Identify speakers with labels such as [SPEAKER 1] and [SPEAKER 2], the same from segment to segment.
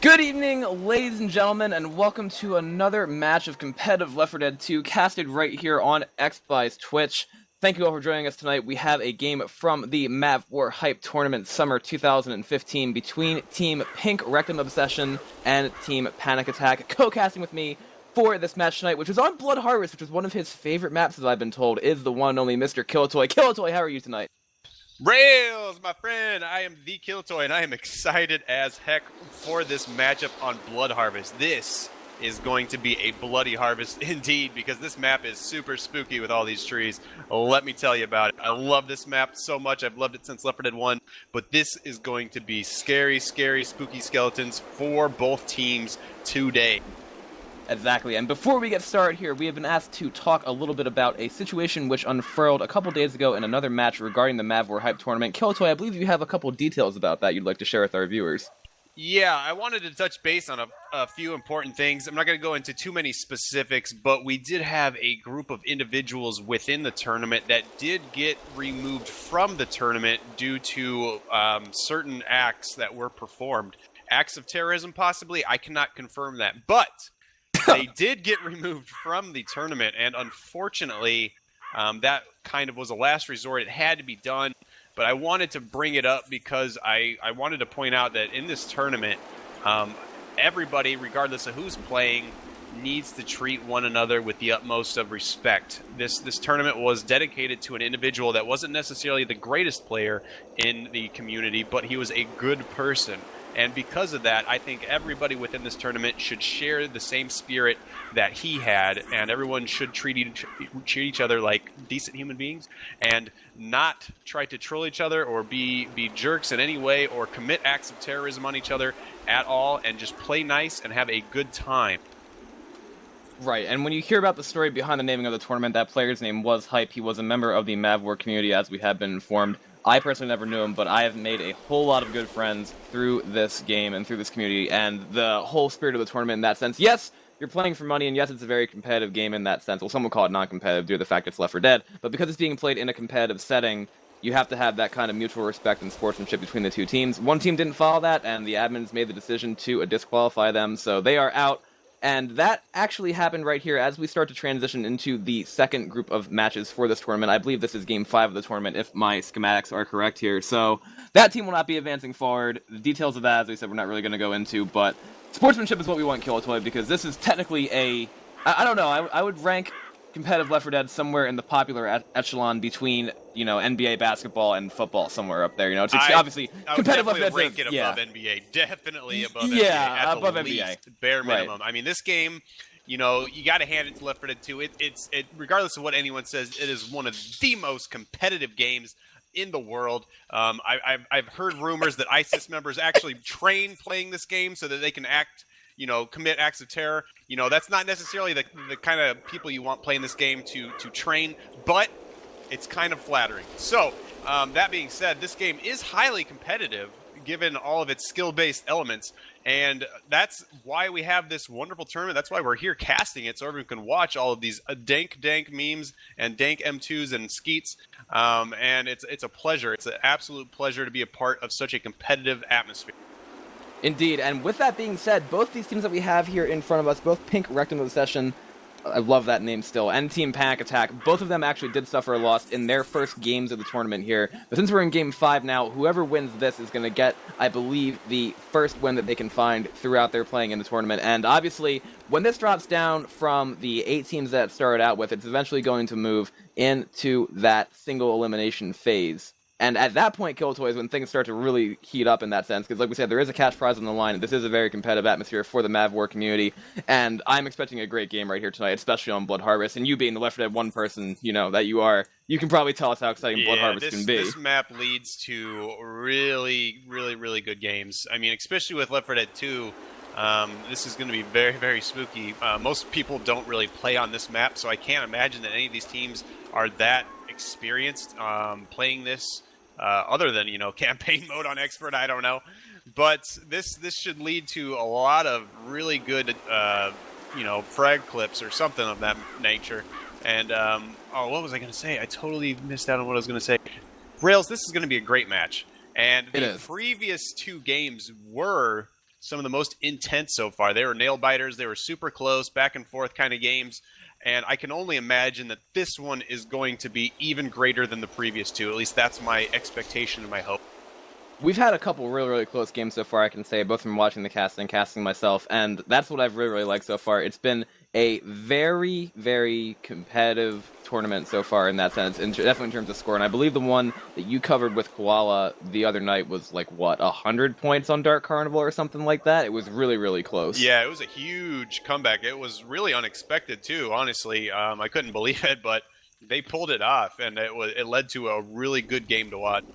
[SPEAKER 1] Good evening, ladies and gentlemen, and welcome to another match of competitive Left 4 Dead 2, casted right here on XBuy's Twitch. Thank you all for joining us tonight. We have a game from the MavWar Hype Tournament Summer 2015 between Team Pink Rektum Obsession and Team Panic Attack. Co-casting with me for this match tonight, which was on Blood Harvest, which is one of his favorite maps, as I've been told, is the one and only Mr. Killatoy. Killatoy, how are you tonight?
[SPEAKER 2] Rails, my friend, I am the Killatoy, and I am excited as heck for this matchup on Blood Harvest. This is going to be a bloody harvest indeed, because this map is super spooky with all these trees. Let me tell you about it. I love this map so much. I've loved it since Left 4 Dead 1, but this is going to be scary, spooky skeletons for both teams today.
[SPEAKER 1] Exactly, and before we get started here, we have been asked to talk a little bit about a situation which unfurled a couple days ago in another match regarding the MavWar Hype Tournament. Killatoy, I believe you have a couple details about that you'd like to share with our viewers.
[SPEAKER 2] Yeah, I wanted to touch base on a few important things. I'm not going to go into too many specifics, but we did have a group of individuals within the tournament that did get removed from the tournament due to certain acts that were performed. Acts of terrorism, possibly? I cannot confirm that, but they did get removed from the tournament, and unfortunately, that kind of was a last resort. It had to be done, but I wanted to bring it up because I wanted to point out that in this tournament, everybody, regardless of who's playing, needs to treat one another with the utmost of respect. This tournament was dedicated to an individual that wasn't necessarily the greatest player in the community, but he was a good person. And because of that, I think everybody within this tournament should share the same spirit that he had, and everyone should treat each other like decent human beings and not try to troll each other or be jerks in any way or commit acts of terrorism on each other at all, and just play nice and have a good time.
[SPEAKER 1] Right, and when you hear about the story behind the naming of the tournament, that player's name was Hype. He was a member of the MavWar community, as we have been informed. I personally never knew him, but I have made a whole lot of good friends through this game and through this community, and the whole spirit of the tournament in that sense. Yes, you're playing for money, and yes, it's a very competitive game in that sense. Well, some will call it non-competitive due to the fact it's Left 4 Dead, but because it's being played in a competitive setting, you have to have that kind of mutual respect and sportsmanship between the two teams. One team didn't follow that, and the admins made the decision to disqualify them, so they are out. And that actually happened right here as we start to transition into the second group of matches for this tournament. I believe this is Game 5 of the tournament, if my schematics are correct here. So that team will not be advancing forward. The details of that, as we said, we're not really going to go into. But sportsmanship is what we want, Killatoy, because this is technically I don't know, I would rank competitive Left 4 Dead somewhere in the popular echelon between, NBA basketball and football, somewhere up there. It's obviously competitive Left 4 Dead.
[SPEAKER 2] Rank it above NBA, definitely above NBA.
[SPEAKER 1] Yeah,
[SPEAKER 2] at
[SPEAKER 1] above
[SPEAKER 2] the
[SPEAKER 1] NBA,
[SPEAKER 2] least, bare minimum.
[SPEAKER 1] Right.
[SPEAKER 2] I mean, this game, you got to hand it to Left 4 Dead 2. It's regardless of what anyone says, it is one of the most competitive games in the world. I've heard rumors that ISIS members actually train playing this game so that they can commit acts of terror. That's not necessarily the kind of people you want playing this game to train, but it's kind of flattering. So, that being said, this game is highly competitive, given all of its skill-based elements, and that's why we have this wonderful tournament. That's why we're here casting it, so everyone can watch all of these dank memes and dank M2s and skeets, and it's a pleasure. It's an absolute pleasure to be a part of such a competitive atmosphere.
[SPEAKER 1] Indeed, and with that being said, both these teams that we have here in front of us, both Pink Rektum Obsession, I love that name still, and Team Panic Attack, both of them actually did suffer a loss in their first games of the tournament here. But since we're in Game 5 now, whoever wins this is going to get, I believe, the first win that they can find throughout their playing in the tournament. And obviously, when this drops down from the 8 teams that it started out with, it's eventually going to move into that single elimination phase. And at that point, Killatoy, is when things start to really heat up in that sense, because like we said, there is a cash prize on the line, and this is a very competitive atmosphere for the MavWar community, and I'm expecting a great game right here tonight, especially on Blood Harvest, and you being the Left 4 Dead 1 person, that you are, you can probably tell us how exciting Blood Harvest can be.
[SPEAKER 2] This map leads to really, really, really good games. I mean, especially with Left 4 Dead 2, this is going to be very, very spooky. Most people don't really play on this map, so I can't imagine that any of these teams are that experienced playing this. Other than, campaign mode on Expert, I don't know. But this should lead to a lot of really good, frag clips or something of that nature. And, what was I going to say? I totally missed out on what I was going to say. Rails, this is going to be a great match. And the previous 2 games were some of the most intense so far. They were nail biters. They were super close, back and forth kind of games. And I can only imagine that this one is going to be even greater than the previous two. At least that's my expectation and my hope.
[SPEAKER 1] We've had a couple really, really close games so far, I can say, both from watching the cast and casting myself, and that's what I've really, really liked so far. It's been a very, very competitive tournament so far in that sense, and definitely in terms of score. And I believe the one that you covered with Koala the other night was 100 points on Dark Carnival or something like that? It was really, really close.
[SPEAKER 2] Yeah, it was a huge comeback. It was really unexpected too, honestly. I couldn't believe it, but they pulled it off, and it led to a really good game to watch.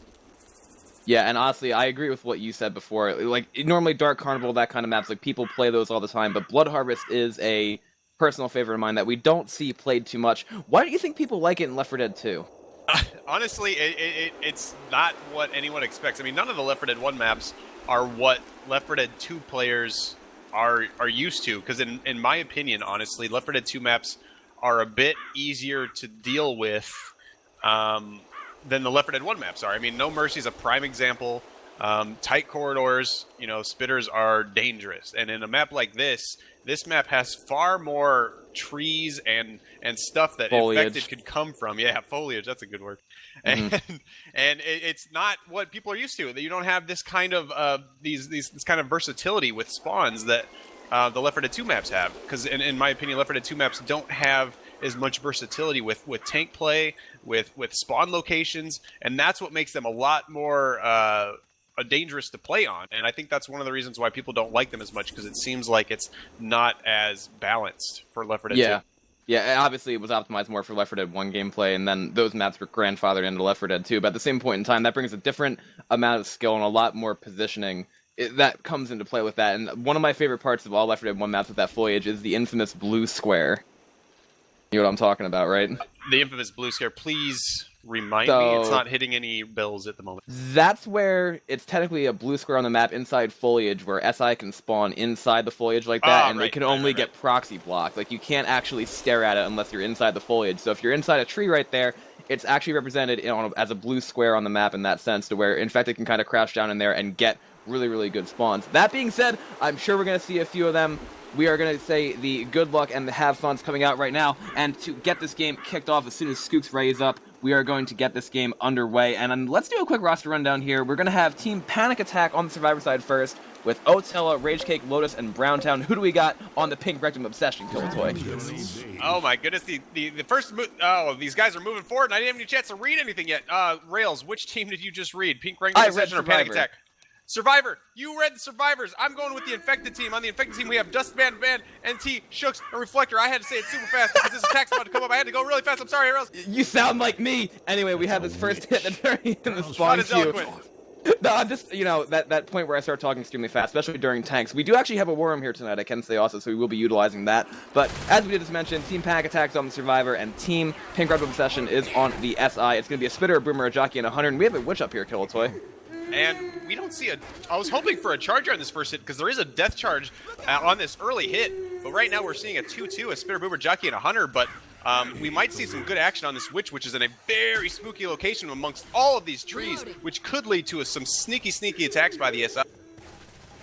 [SPEAKER 1] Yeah, and honestly, I agree with what you said before. Normally Dark Carnival, that kind of maps, people play those all the time, but Blood Harvest is a personal favorite of mine that we don't see played too much. Why do you think people like it in Left 4 Dead 2?
[SPEAKER 2] Honestly, it's not what anyone expects. I mean, none of the Left 4 Dead 1 maps are what Left 4 Dead 2 players are used to, because in my opinion, honestly, Left 4 Dead 2 maps are a bit easier to deal with than the Left 4 Dead 1 maps are. I mean, No Mercy is a prime example. Tight corridors, spitters are dangerous. And in a map like this map has far more trees and stuff that
[SPEAKER 1] foliage.
[SPEAKER 2] Infected could come from. Yeah, foliage, that's a good word. Mm-hmm. And it's not what people are used to. You don't have this kind of this kind of versatility with spawns that the Left 4 Dead 2 maps have. Because in my opinion, Left 4 Dead 2 maps don't have as much versatility with tank play, with spawn locations, and that's what makes them a lot more dangerous to play on. And I think that's one of the reasons why people don't like them as much, because it seems like it's not as balanced for Left 4 Dead 2.
[SPEAKER 1] Yeah, obviously it was optimized more for Left 4 Dead 1 gameplay, and then those maps were grandfathered into Left 4 Dead 2, but at the same point in time, that brings a different amount of skill and a lot more positioning that comes into play with that. And one of my favorite parts of all Left 4 Dead 1 maps with that foliage is the infamous blue square. You know what I'm talking about, right?
[SPEAKER 2] The infamous blue square. Please remind me. It's not hitting any bells at the moment.
[SPEAKER 1] That's where it's technically a blue square on the map inside foliage, where SI can spawn inside the foliage like that, and they can only get proxy blocked. You can't actually stare at it unless you're inside the foliage. So if you're inside a tree right there, it's actually represented as a blue square on the map in that sense, to where Infected can kind of crouch down in there and get really, really good spawns. That being said, I'm sure we're going to see a few of them. We are going to say the good luck and the have fun's coming out right now, and to get this game kicked off as soon as Skook's raise up, we are going to get this game underway. And let's do a quick roster rundown here. We're going to have Team Panic Attack on the Survivor side first, with Otella, Rage Cake, Lotus, and Browntown. Who do we got on the Pink Rectum Obsession, Killatoy?
[SPEAKER 2] Oh my goodness, the first these guys are moving forward, and I didn't have any chance to read anything yet. Rails, which team did you just read? Pink Rectum Obsession or Panic Attack? Survivor. You read the Survivors. I'm going with the Infected team. On the Infected team, we have Dustman, Van, NT, Shooks, and Reflector. I had to say it super fast because this attack's about to come up. I had to go really fast. I'm sorry, Rails.
[SPEAKER 1] You sound like me. Anyway, we have this first hit that's very in the spawn queue. No, I'm just, that point where I start talking extremely fast, especially during tanks. We do actually have a war room here tonight, I can say also, so we will be utilizing that. But as we just mentioned, Team Panic Attack's on the Survivor, and Team Pink Rectum Obsession is on the SI. It's going to be a Spitter, a Boomer, a Jockey, and a Hunter, and we have a Witch up here, Killatoy.
[SPEAKER 2] And we don't see I was hoping for a charger on this first hit, because there is a death charge on this early hit. But right now we're seeing a 2-2, a Spitter, Boomer, Jockey, and a Hunter. But we might see some good action on this Witch, which is in a very spooky location amongst all of these trees, which could lead to some sneaky attacks by the SI.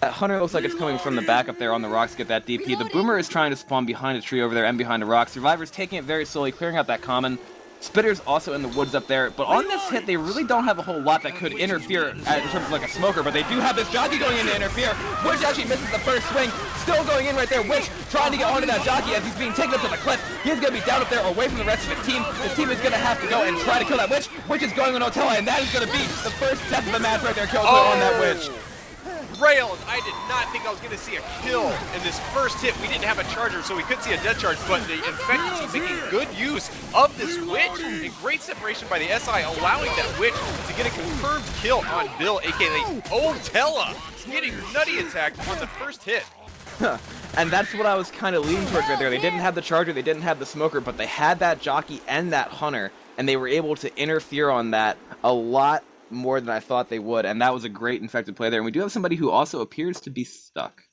[SPEAKER 1] That Hunter looks like it's coming from the back up there on the rocks to get that DP. The Boomer is trying to spawn behind a tree over there and behind a rock. Survivor's taking it very slowly, clearing out that common. Spitter's also in the woods up there, but on this hit, they really don't have a whole lot that could interfere in terms of a smoker, but they do have this Jockey going in to interfere. Witch actually misses the first swing, still going in right there. Witch trying to get onto that Jockey as he's being taken up to the cliff. He's going to be down up there away from the rest of the team. The team is going to have to go and try to kill that Witch. Witch is going on Otella, and that is going to be the first death of the match right there, Killatoy on that Witch.
[SPEAKER 2] Rails, I did not think I was going to see a kill in this first hit. We didn't have a charger, so we could see a death charge, but the Infected team making good use of this Witch, and great separation by the SI, allowing that Witch to get a confirmed kill on Bill, aka Otella, getting nutty attacked on the first hit.
[SPEAKER 1] And that's what I was kind of leaning towards right there. They didn't have the charger, they didn't have the smoker, but they had that Jockey and that Hunter, and they were able to interfere on that a lot more than I thought they would, and that was a great Infected play there. And we do have somebody who also appears to be stuck.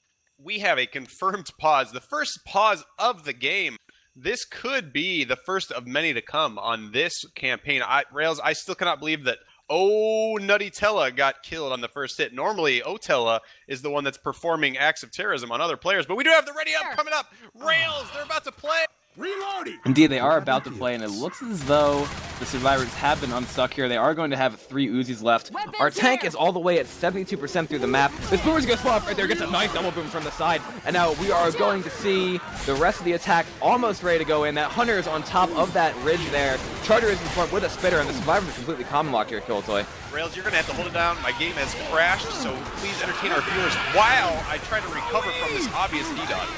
[SPEAKER 2] We have a confirmed pause, the first pause of the game. This could be the first of many to come on this campaign. Rails, I still cannot believe that Oh, Nuttitella got killed on the first hit. Normally, Otella is the one that's performing acts of terrorism on other players, but we do have the ready up coming up. Rails, they're about to play.
[SPEAKER 3] Reloading!
[SPEAKER 1] Indeed, they are about to play, and it looks as though the survivors have been unstuck here. They are going to have 3 Uzis left. Our tank is all the way at 72% through the map. This boomer's going to spawn up right there, gets a nice double boom from the side, and now we are going to see the rest of the attack almost ready to go in. That Hunter is on top of that ridge there. Charger is in front with a spitter, and the survivors are completely common locked here, Killatoy.
[SPEAKER 2] Rails, you're going to have to hold it down. My game has crashed, so please entertain our viewers while I try to recover from this obvious D-dot.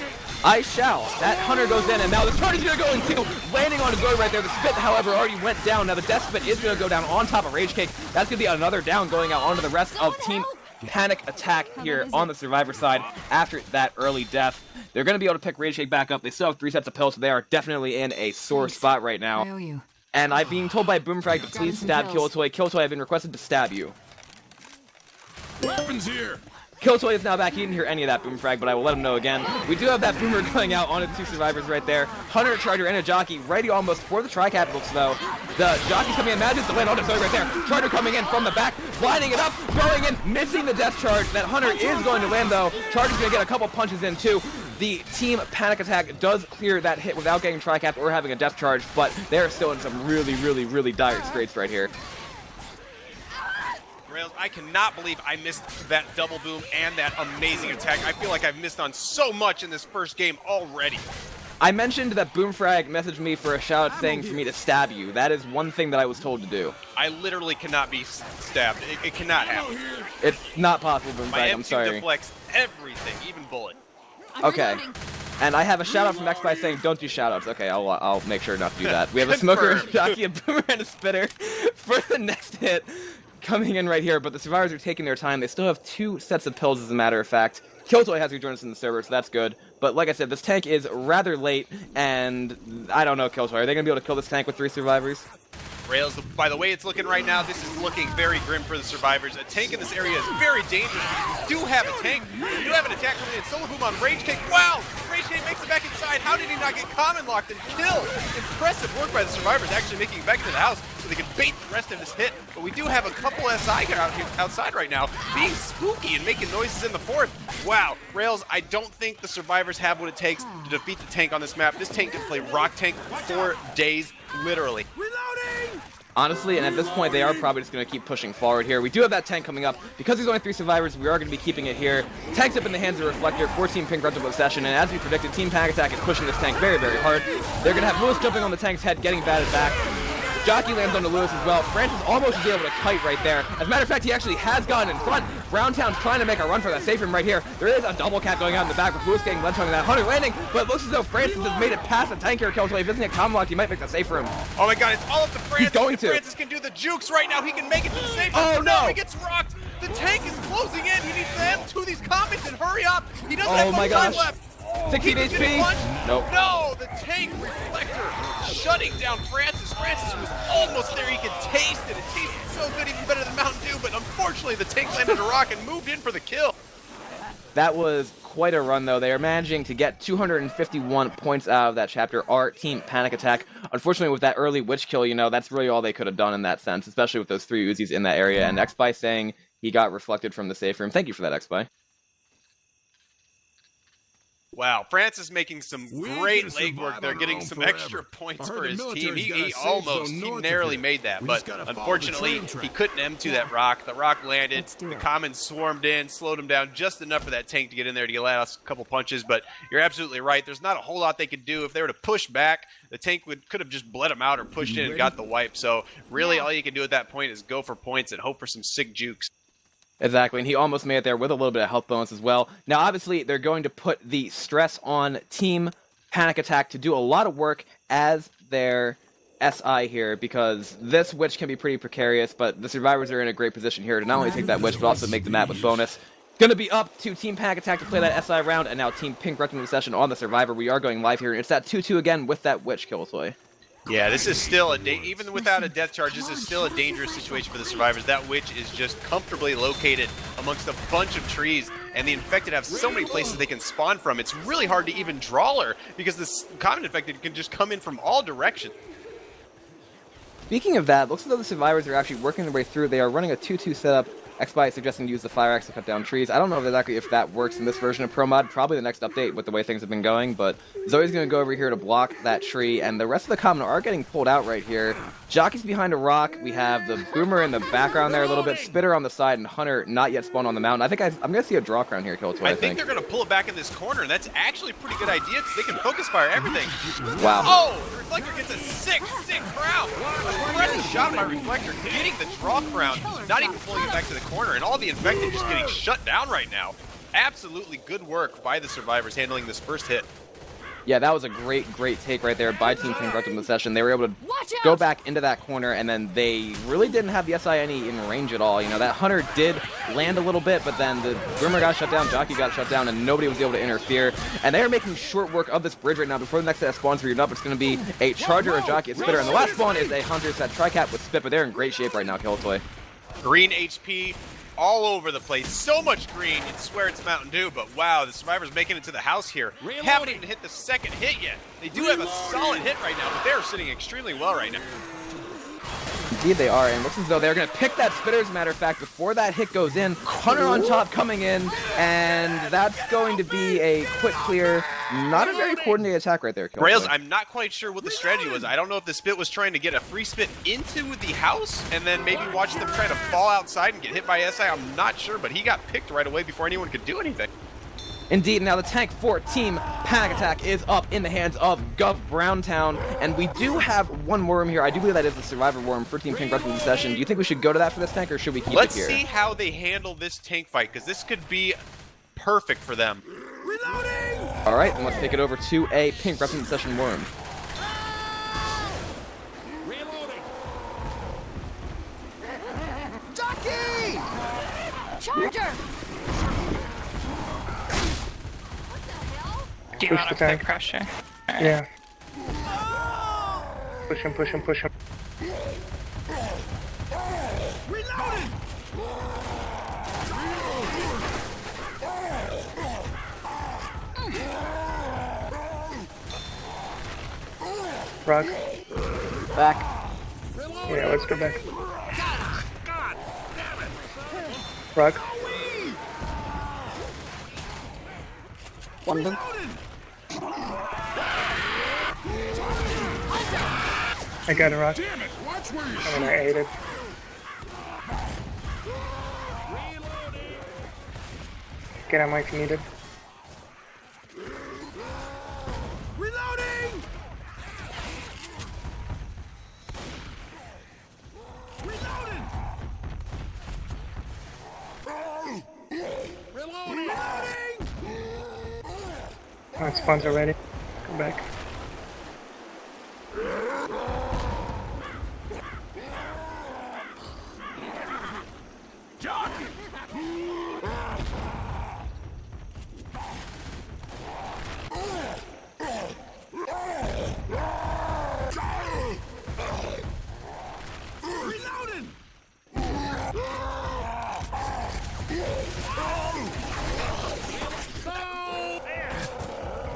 [SPEAKER 1] I shall. That Hunter goes in, and now the Charger's going to go in too, landing on his way right there. The Spit, however, already went down. Now the Death Spit is going to go down on top of Rage Cake. That's going to be another down going out onto the rest of Team Panic Attack here on the Survivor side after that early death. They're going to be able to pick Rage Cake back up. They still have 3 sets of pills, so they are definitely in a sore spot right now. And I'm being told by Boomfrag to please stab Killatoy. Killatoy, I've been requested to stab you.
[SPEAKER 3] Weapons here!
[SPEAKER 1] Killatoy is now back. He didn't hear any of that Boomfrag, but I will let him know again. We do have that Boomer going out onto 2 survivors right there. Hunter, Charger, and a Jockey ready almost for the Tri-Capitals, though. The Jockey's coming in. Madness to land on his right there. Charger coming in from the back, lining it up, throwing in, missing the Death Charge. That Hunter is going to land, though. Charger's going to get a couple punches in, too. The Team Panic Attack does clear that hit without getting Tri-Cap or having a Death Charge, but they're still in some really dire straits right here.
[SPEAKER 2] Rails, I cannot believe I missed that double boom and that amazing attack. I feel like I've missed on so much in this first game already.
[SPEAKER 1] I mentioned that Boomfrag messaged me for a shout-out saying for me to stab you. That is one thing that I was told to do.
[SPEAKER 2] I literally cannot be stabbed. It cannot happen.
[SPEAKER 1] It's not possible, Boomfrag.
[SPEAKER 2] My
[SPEAKER 1] I'm sorry.
[SPEAKER 2] M2 deflects everything, even bullet.
[SPEAKER 1] Okay. And I have a shout-out from XPy saying don't do shout-outs. Okay, I'll make sure not to do that. We have a Smoker, a Jockey, a Boomer, and a Spitter for the next hit. Coming in right here, but the survivors are taking their time. They still have 2 sets of pills, as a matter of fact. Killatoy has rejoined us in the server, so that's good. But like I said, this tank is rather late, and I don't know, Killatoy. Are they going to be able to kill this tank with 3 survivors?
[SPEAKER 2] Rails, by the way it's looking right now, this is looking very grim for the survivors. A tank in this area is very dangerous because we do have a tank. We do have an attack coming in. Solo boom on Rage Cake. Wow! Rage Cake makes it back inside. How did he not get common locked and killed? Impressive work by the survivors actually making it back into the house so they can bait the rest of this hit. But we do have a couple SI outside right now being spooky and making noises in the fourth. Wow. Rails, I don't think the survivors have what it takes to defeat the tank on this map. This tank can play Rock Tank for days, literally.
[SPEAKER 3] Reloading!
[SPEAKER 1] Honestly, and at this point, they are probably just going to keep pushing forward here. We do have that tank coming up. Because there's only 3 survivors, we are going to be keeping it here. Tank's up in the hands of Reflector for Team Pink Rental Obsession, and as we predicted, Team Panic Attack is pushing this tank very hard. They're going to have Lewis jumping on the tank's head, getting batted back. Jockey lands onto Lewis as well. Francis almost is able to kite right there. As a matter of fact, he actually has gone in front. Browntown's trying to make a run for that safe room right here. There is a double cap going out in the back with Lewis getting left on that Hunter landing, but it looks as though Francis has made it past the tank here. Killatoy. If he doesn't get common locked, he might make the safe room.
[SPEAKER 2] Oh my god, it's all up to Francis.
[SPEAKER 1] He's going to.
[SPEAKER 2] Francis can do the jukes right now. He can make it to the safe.
[SPEAKER 1] Oh no!
[SPEAKER 2] He gets rocked. The tank is closing in. He needs to end 2 of these comments and hurry up. He doesn't have much time left.
[SPEAKER 1] 16 HP? Nope.
[SPEAKER 2] No, the tank Reflector shutting down Francis. Francis was almost there. He could taste it. It tasted so good, even better than Mountain Dew, but unfortunately the tank landed a rock and moved in for the kill.
[SPEAKER 1] That was quite a run, though. They are managing to get 251 points out of that chapter. Our Team Panic Attack. Unfortunately, with that early witch kill, you know, that's really all they could have done in that sense, especially with those 3 Uzis in that area. And XPy saying he got reflected from the safe room. Thank you for that, XPy.
[SPEAKER 2] Wow, Francis making some great legwork there, getting some extra points for his team. He narrowly made that, but unfortunately, he couldn't M2 that rock. The rock landed, the commons swarmed in, slowed him down just enough for that tank to get in there to get last a couple punches, but you're absolutely right. There's not a whole lot they could do. If they were to push back, the tank could have just bled him out or pushed in and got the wipe. So really, all you can do at that point is go for points and hope for some sick jukes.
[SPEAKER 1] Exactly, and he almost made it there with a little bit of health bonus as well. Now, obviously, they're going to put the stress on Team Panic Attack to do a lot of work as their SI here, because this witch can be pretty precarious, but the survivors are in a great position here to not only take that witch, but also make the map with bonus. Going to be up to Team Panic Attack to play that SI round, and now Team Pink Rectum Session on the survivor. We are going live here, and it's that 2-2 again with that witch, Killatoy.
[SPEAKER 2] Yeah, this is still even without a death charge, this is still a dangerous situation for the survivors. That witch is just comfortably located amongst a bunch of trees, and the infected have so many places they can spawn from. It's really hard to even draw her because this common infected can just come in from all directions.
[SPEAKER 1] Speaking of that, looks as though the survivors are actually working their way through. They are running a 2-2 setup. Xby is suggesting to use the fire axe to cut down trees. I don't know exactly if that works in this version of Pro Mod. Probably the next update with the way things have been going, but Zoe's going to go over here to block that tree, and the rest of the common are getting pulled out right here. Jockey's behind a rock. We have the Boomer in the background there a little bit, Spitter on the side, and Hunter not yet spawned on the mountain. I think I'm going to see a draw crown here, Killatoy.
[SPEAKER 2] I think they're going to pull it back in this corner, and that's actually a pretty good idea because they can focus fire everything.
[SPEAKER 1] Wow.
[SPEAKER 2] Oh, the Reflector gets a sick crown. Impressive shot by Reflector, getting the draw crown, not even pulling it back to the corner, and all the infected just getting shut down right now. Absolutely good work by the survivors handling this first hit.
[SPEAKER 1] Yeah, that was a great take right there by Team Pink Rektum in the session. They were able to go back into that corner, and then they really didn't have the SI any in range at all. You know, that Hunter did land a little bit, but then the Boomer got shut down, Jockey got shut down, and nobody was able to interfere. And they are making short work of this bridge right now. Before the next set spawns read up, it's going to be a Charger, a Jockey, a Spitter, and the last spawn is a Hunter set Tricap with Spit, but they're in great shape right now, Killatoy.
[SPEAKER 2] Green HP all over the place. So much green, you'd swear it's Mountain Dew, but wow, the survivors making it to the house here. Haven't even hit the second hit yet. They do have a solid hit right now, but they're sitting extremely well right now.
[SPEAKER 1] Indeed they are, and it looks as though they're going to pick that Spitter, as a matter of fact, before that hit goes in. Hunter on top coming in, and that's going to be a quick clear. Not a very coordinated attack right there, Killatoy.
[SPEAKER 2] Rails, I'm not quite sure what the strategy was. I don't know if the Spit was trying to get a free Spit into the house, and then maybe watch them try to fall outside and get hit by SI. I'm not sure, but he got picked right away before anyone could do anything.
[SPEAKER 1] Indeed, now the tank for Team Panic Attack is up in the hands of Gov Browntown, and we do have one worm here. I do believe that is the Survivor worm for Team Pink Rektum in the session. Do you think we should go to that for this tank, or should we keep
[SPEAKER 2] Let's
[SPEAKER 1] it here?
[SPEAKER 2] see how they handle this tank fight, because this could be perfect for them.
[SPEAKER 3] Reloading!
[SPEAKER 1] All right, then let's take it over to a Pink Rektum in the session worm.
[SPEAKER 3] Reloading! Jockey!
[SPEAKER 4] Charger!
[SPEAKER 5] Do you want to put pressure? Right.
[SPEAKER 6] Yeah. Push him, push him, push him.
[SPEAKER 3] Reloading!
[SPEAKER 6] Rock.
[SPEAKER 1] Back.
[SPEAKER 6] Yeah, let's go back.
[SPEAKER 3] God damn it!
[SPEAKER 6] Rock.
[SPEAKER 1] London.
[SPEAKER 6] I got a rock.
[SPEAKER 3] Damn it! Watch where you're
[SPEAKER 6] I'm gonna aid it. Get on if you need it.
[SPEAKER 3] Reloading! Reloading! Reloading!
[SPEAKER 6] Oh, it spawns already. Go back.
[SPEAKER 3] Jockey! Reloading!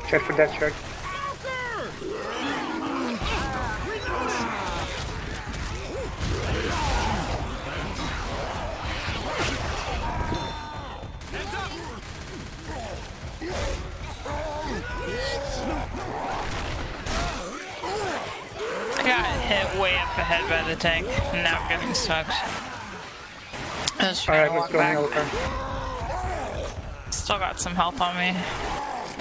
[SPEAKER 6] Check for that shark.
[SPEAKER 5] I got hit way up ahead by the tank, and now I'm getting smoked. I was trying
[SPEAKER 6] Alright,
[SPEAKER 5] to
[SPEAKER 6] let's
[SPEAKER 5] walk
[SPEAKER 6] go
[SPEAKER 5] back.
[SPEAKER 6] Helper.
[SPEAKER 5] Still got some health on me.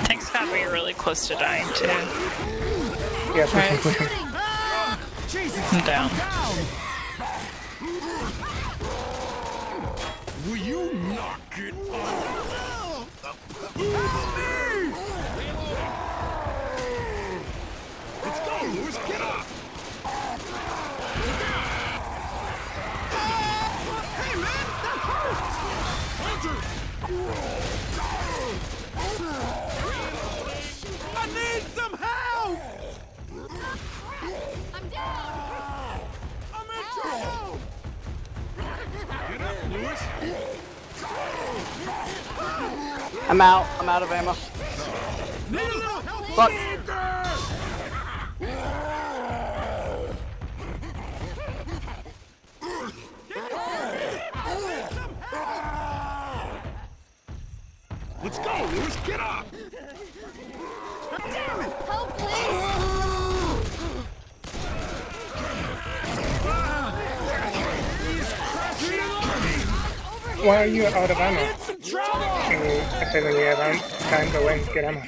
[SPEAKER 5] Tank's got me really close to dying too.
[SPEAKER 6] Yeah, push him,
[SPEAKER 5] Right.
[SPEAKER 6] push him.
[SPEAKER 5] I'm down.
[SPEAKER 3] Will you knock it off? Let's go, Lewis! Get up! Hey, man! That hurts! Hunter! I need some help!
[SPEAKER 4] I'm down!
[SPEAKER 3] I'm in trouble! Get up, Lewis!
[SPEAKER 7] I'm out of ammo.
[SPEAKER 3] Need a little help!
[SPEAKER 7] Fuck.
[SPEAKER 3] Let's go, Lewis. Get up.
[SPEAKER 4] Help, please!
[SPEAKER 6] Why are you out of ammo?
[SPEAKER 3] Some trouble.
[SPEAKER 6] I said when you have time, go in, get ammo.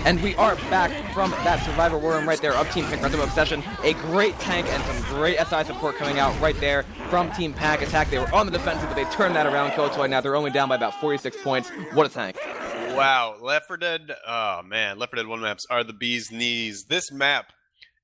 [SPEAKER 1] And we are back from that Survivor War Room right there of Team Pink Rektum Obsession. A great tank and some great SI support coming out right there from Team Pack Attack. They were on the defensive, but they turned that around. Killatoy, now they're only down by about 46 points. What a tank.
[SPEAKER 2] Wow, Left 4 Dead, oh man, Left 4 Dead 1 maps are the bee's knees. This map,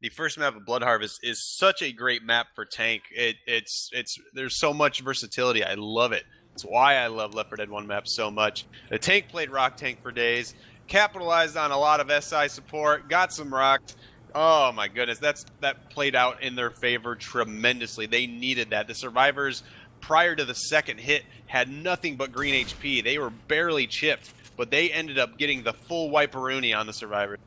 [SPEAKER 2] the first map of Blood Harvest, is such a great map for tank. It's there's so much versatility. I love it. That's why I love Left 4 Dead 1 maps so much. The tank played Rock Tank for days, capitalized on a lot of SI support, got some rocked. Oh my goodness, that played out in their favor tremendously. They needed that. The survivors, prior to the second hit, had nothing but green HP. They were barely chipped, but they ended up getting the full wiperoonie on the survivors.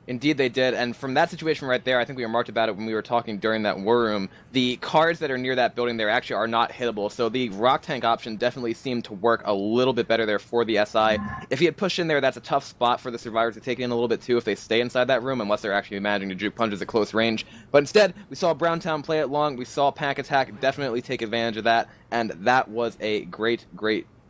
[SPEAKER 1] Indeed they did, and from that situation right there, I think we remarked about it when we were talking during that war room, the cards that are near that building there actually are not hittable, so the rock tank option definitely seemed to work a little bit better there for the SI. If he had pushed in there, that's a tough spot for the survivors to take in a little bit too if they stay inside that room, unless they're actually managing to juke punches at close range. But instead, we saw Browntown play it long, we saw Pack Attack definitely take advantage of that, and that was a great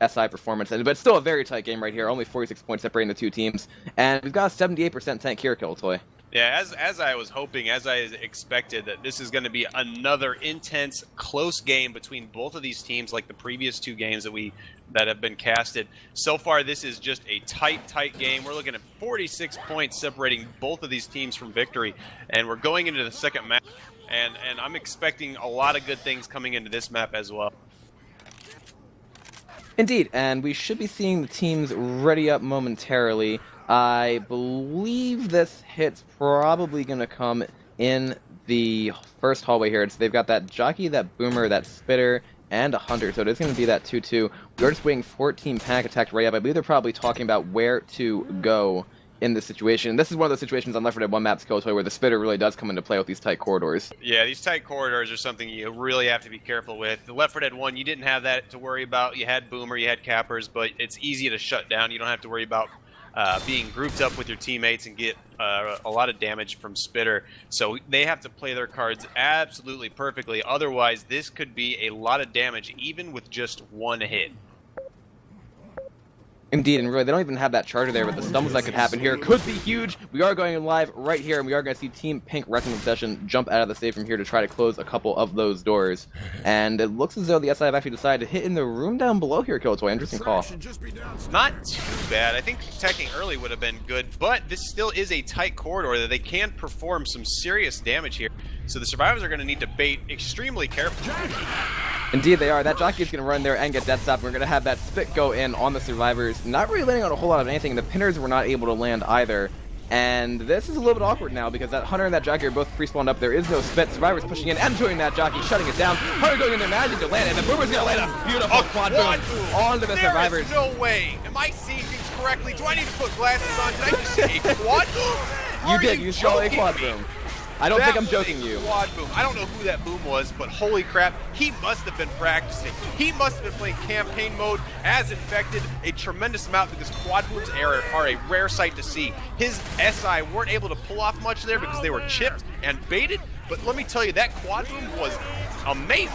[SPEAKER 1] SI performance, but still a very tight game right here. Only 46 points separating the two teams, and we've got a 78% tank here, Killatoy.
[SPEAKER 2] Yeah, as I was hoping, as I expected, that this is going to be another intense, close game between both of these teams, like the previous two games that have been casted. So far, this is just a tight game. We're looking at 46 points separating both of these teams from victory, and we're going into the second map, and I'm expecting a lot of good things coming into this map as well.
[SPEAKER 1] Indeed, and we should be seeing the teams ready up momentarily. I believe this hit's probably going to come in the first hallway here. They've got that jockey, that boomer, that spitter, and a hunter, so it is going to be that 2-2. We're just waiting for Team Pack Attack right up. I believe they're probably talking about where to go in this situation. This is one of those situations on Left 4 Dead 1 maps, Killatoy, where the spitter really does come into play with these tight corridors.
[SPEAKER 2] Yeah, these tight corridors are something you really have to be careful with. The Left 4 Dead 1, you didn't have that to worry about. You had Boomer, you had Cappers, but it's easy to shut down. You don't have to worry about being grouped up with your teammates and get a lot of damage from Spitter. So they have to play their cards absolutely perfectly. Otherwise, this could be a lot of damage, even with just one hit.
[SPEAKER 1] Indeed, and really, they don't even have that charger there, but the stumbles that could happen here could be huge. We are going live right here, and we are going to see Team Pink Rektum Obsession jump out of the save from here to try to close a couple of those doors. And it looks as though the SI have actually decided to hit in the room down below here, Killatoy. Interesting call.
[SPEAKER 2] Not too bad. I think attacking early would have been good, but this still is a tight corridor that they can perform some serious damage here. So the survivors are going to need to bait extremely carefully.
[SPEAKER 1] Indeed they are. That jockey is going to run there and get death stop. We're going to have that spit go in on the survivors. Not really landing on a whole lot of anything. The pinners were not able to land either. And this is a little bit awkward now because that hunter and that jockey are both pre-spawned up. There is no spit. Survivors pushing in and doing that jockey, shutting it down. Hunter going in there, managing to land it. And the boomer's going to land a beautiful quad boom onto the survivors.
[SPEAKER 2] There is no way. Am I seeing things correctly? Do I need to put glasses on? Did I just see a quad boom?
[SPEAKER 1] You did. You saw a quad boom. I don't think I'm joking you.
[SPEAKER 2] Quad boom. I don't know who that boom was, but holy crap, he must have been practicing. He must have been playing campaign mode as infected a tremendous amount because quad booms are a rare sight to see. His SI weren't able to pull off much there because they were chipped and baited, but let me tell you, that quad boom was amazing.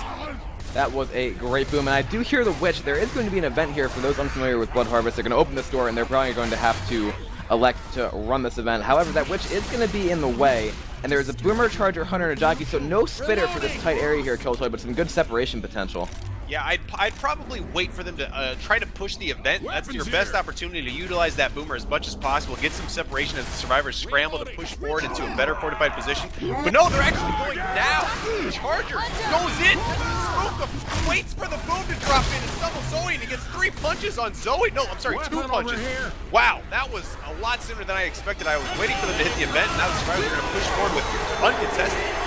[SPEAKER 1] That was a great boom, and I do hear the witch. There is going to be an event here for those unfamiliar with Blood Harvest. They're going to open this door, and they're probably going to have to elect to run this event. However, that witch is going to be in the way, and there is a boomer, charger, hunter, and a jockey, so no spitter for this tight area here, Killatoy, but some good separation potential.
[SPEAKER 2] Yeah, I'd probably wait for them to try to push the event. That's your best opportunity to utilize that boomer as much as possible, get some separation as the survivors scramble to push forward into a better fortified position. But no, they're actually going now. Charger goes in, waits for the boom to drop in and stumbles Zoe, and he gets 3 punches on Zoe. No, I'm sorry, 2 punches. Wow, that was a lot sooner than I expected. I was waiting for them to hit the event, and now the survivors are going to push forward with uncontested.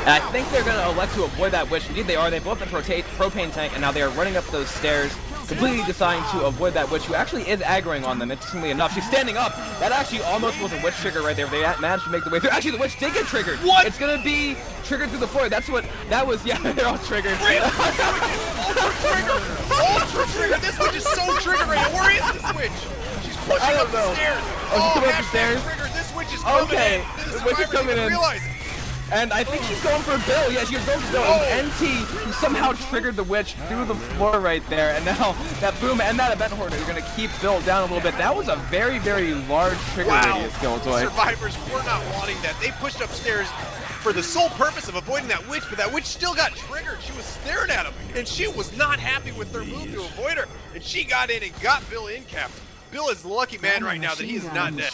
[SPEAKER 1] And I think they're going to elect to avoid that witch. Indeed they are. They both have propane tank, and now they are running up those stairs completely deciding to avoid that witch, who actually is aggroing on them, interestingly enough. She's standing up. That actually almost was a witch trigger right there. They managed to make the way through. Actually, the witch did get triggered.
[SPEAKER 2] What?
[SPEAKER 1] It's gonna be triggered through the floor. That's what that was. Yeah, they're all triggered.
[SPEAKER 2] Ultra trigger! This witch is so triggered right now. Where is this witch? She's pushing up the stairs.
[SPEAKER 1] Oh, she's coming up the stairs?
[SPEAKER 2] Trigger. This witch is coming
[SPEAKER 1] Okay,
[SPEAKER 2] in.
[SPEAKER 1] the witch is coming in.
[SPEAKER 2] Realize it.
[SPEAKER 1] And I think she's going for Bill. Yeah, she was going for Bill. And NT somehow triggered the witch through the floor right there. And now that boom and that event hoarder are going to keep Bill down a little bit. That was a very, very large trigger radius, Killatoy.
[SPEAKER 2] Survivors were not wanting that. They pushed upstairs for the sole purpose of avoiding that witch, but that witch still got triggered. She was staring at him, and she was not happy with their move to avoid her. And she got in and got Bill in capped. Bill is the lucky man right now that he is not dead.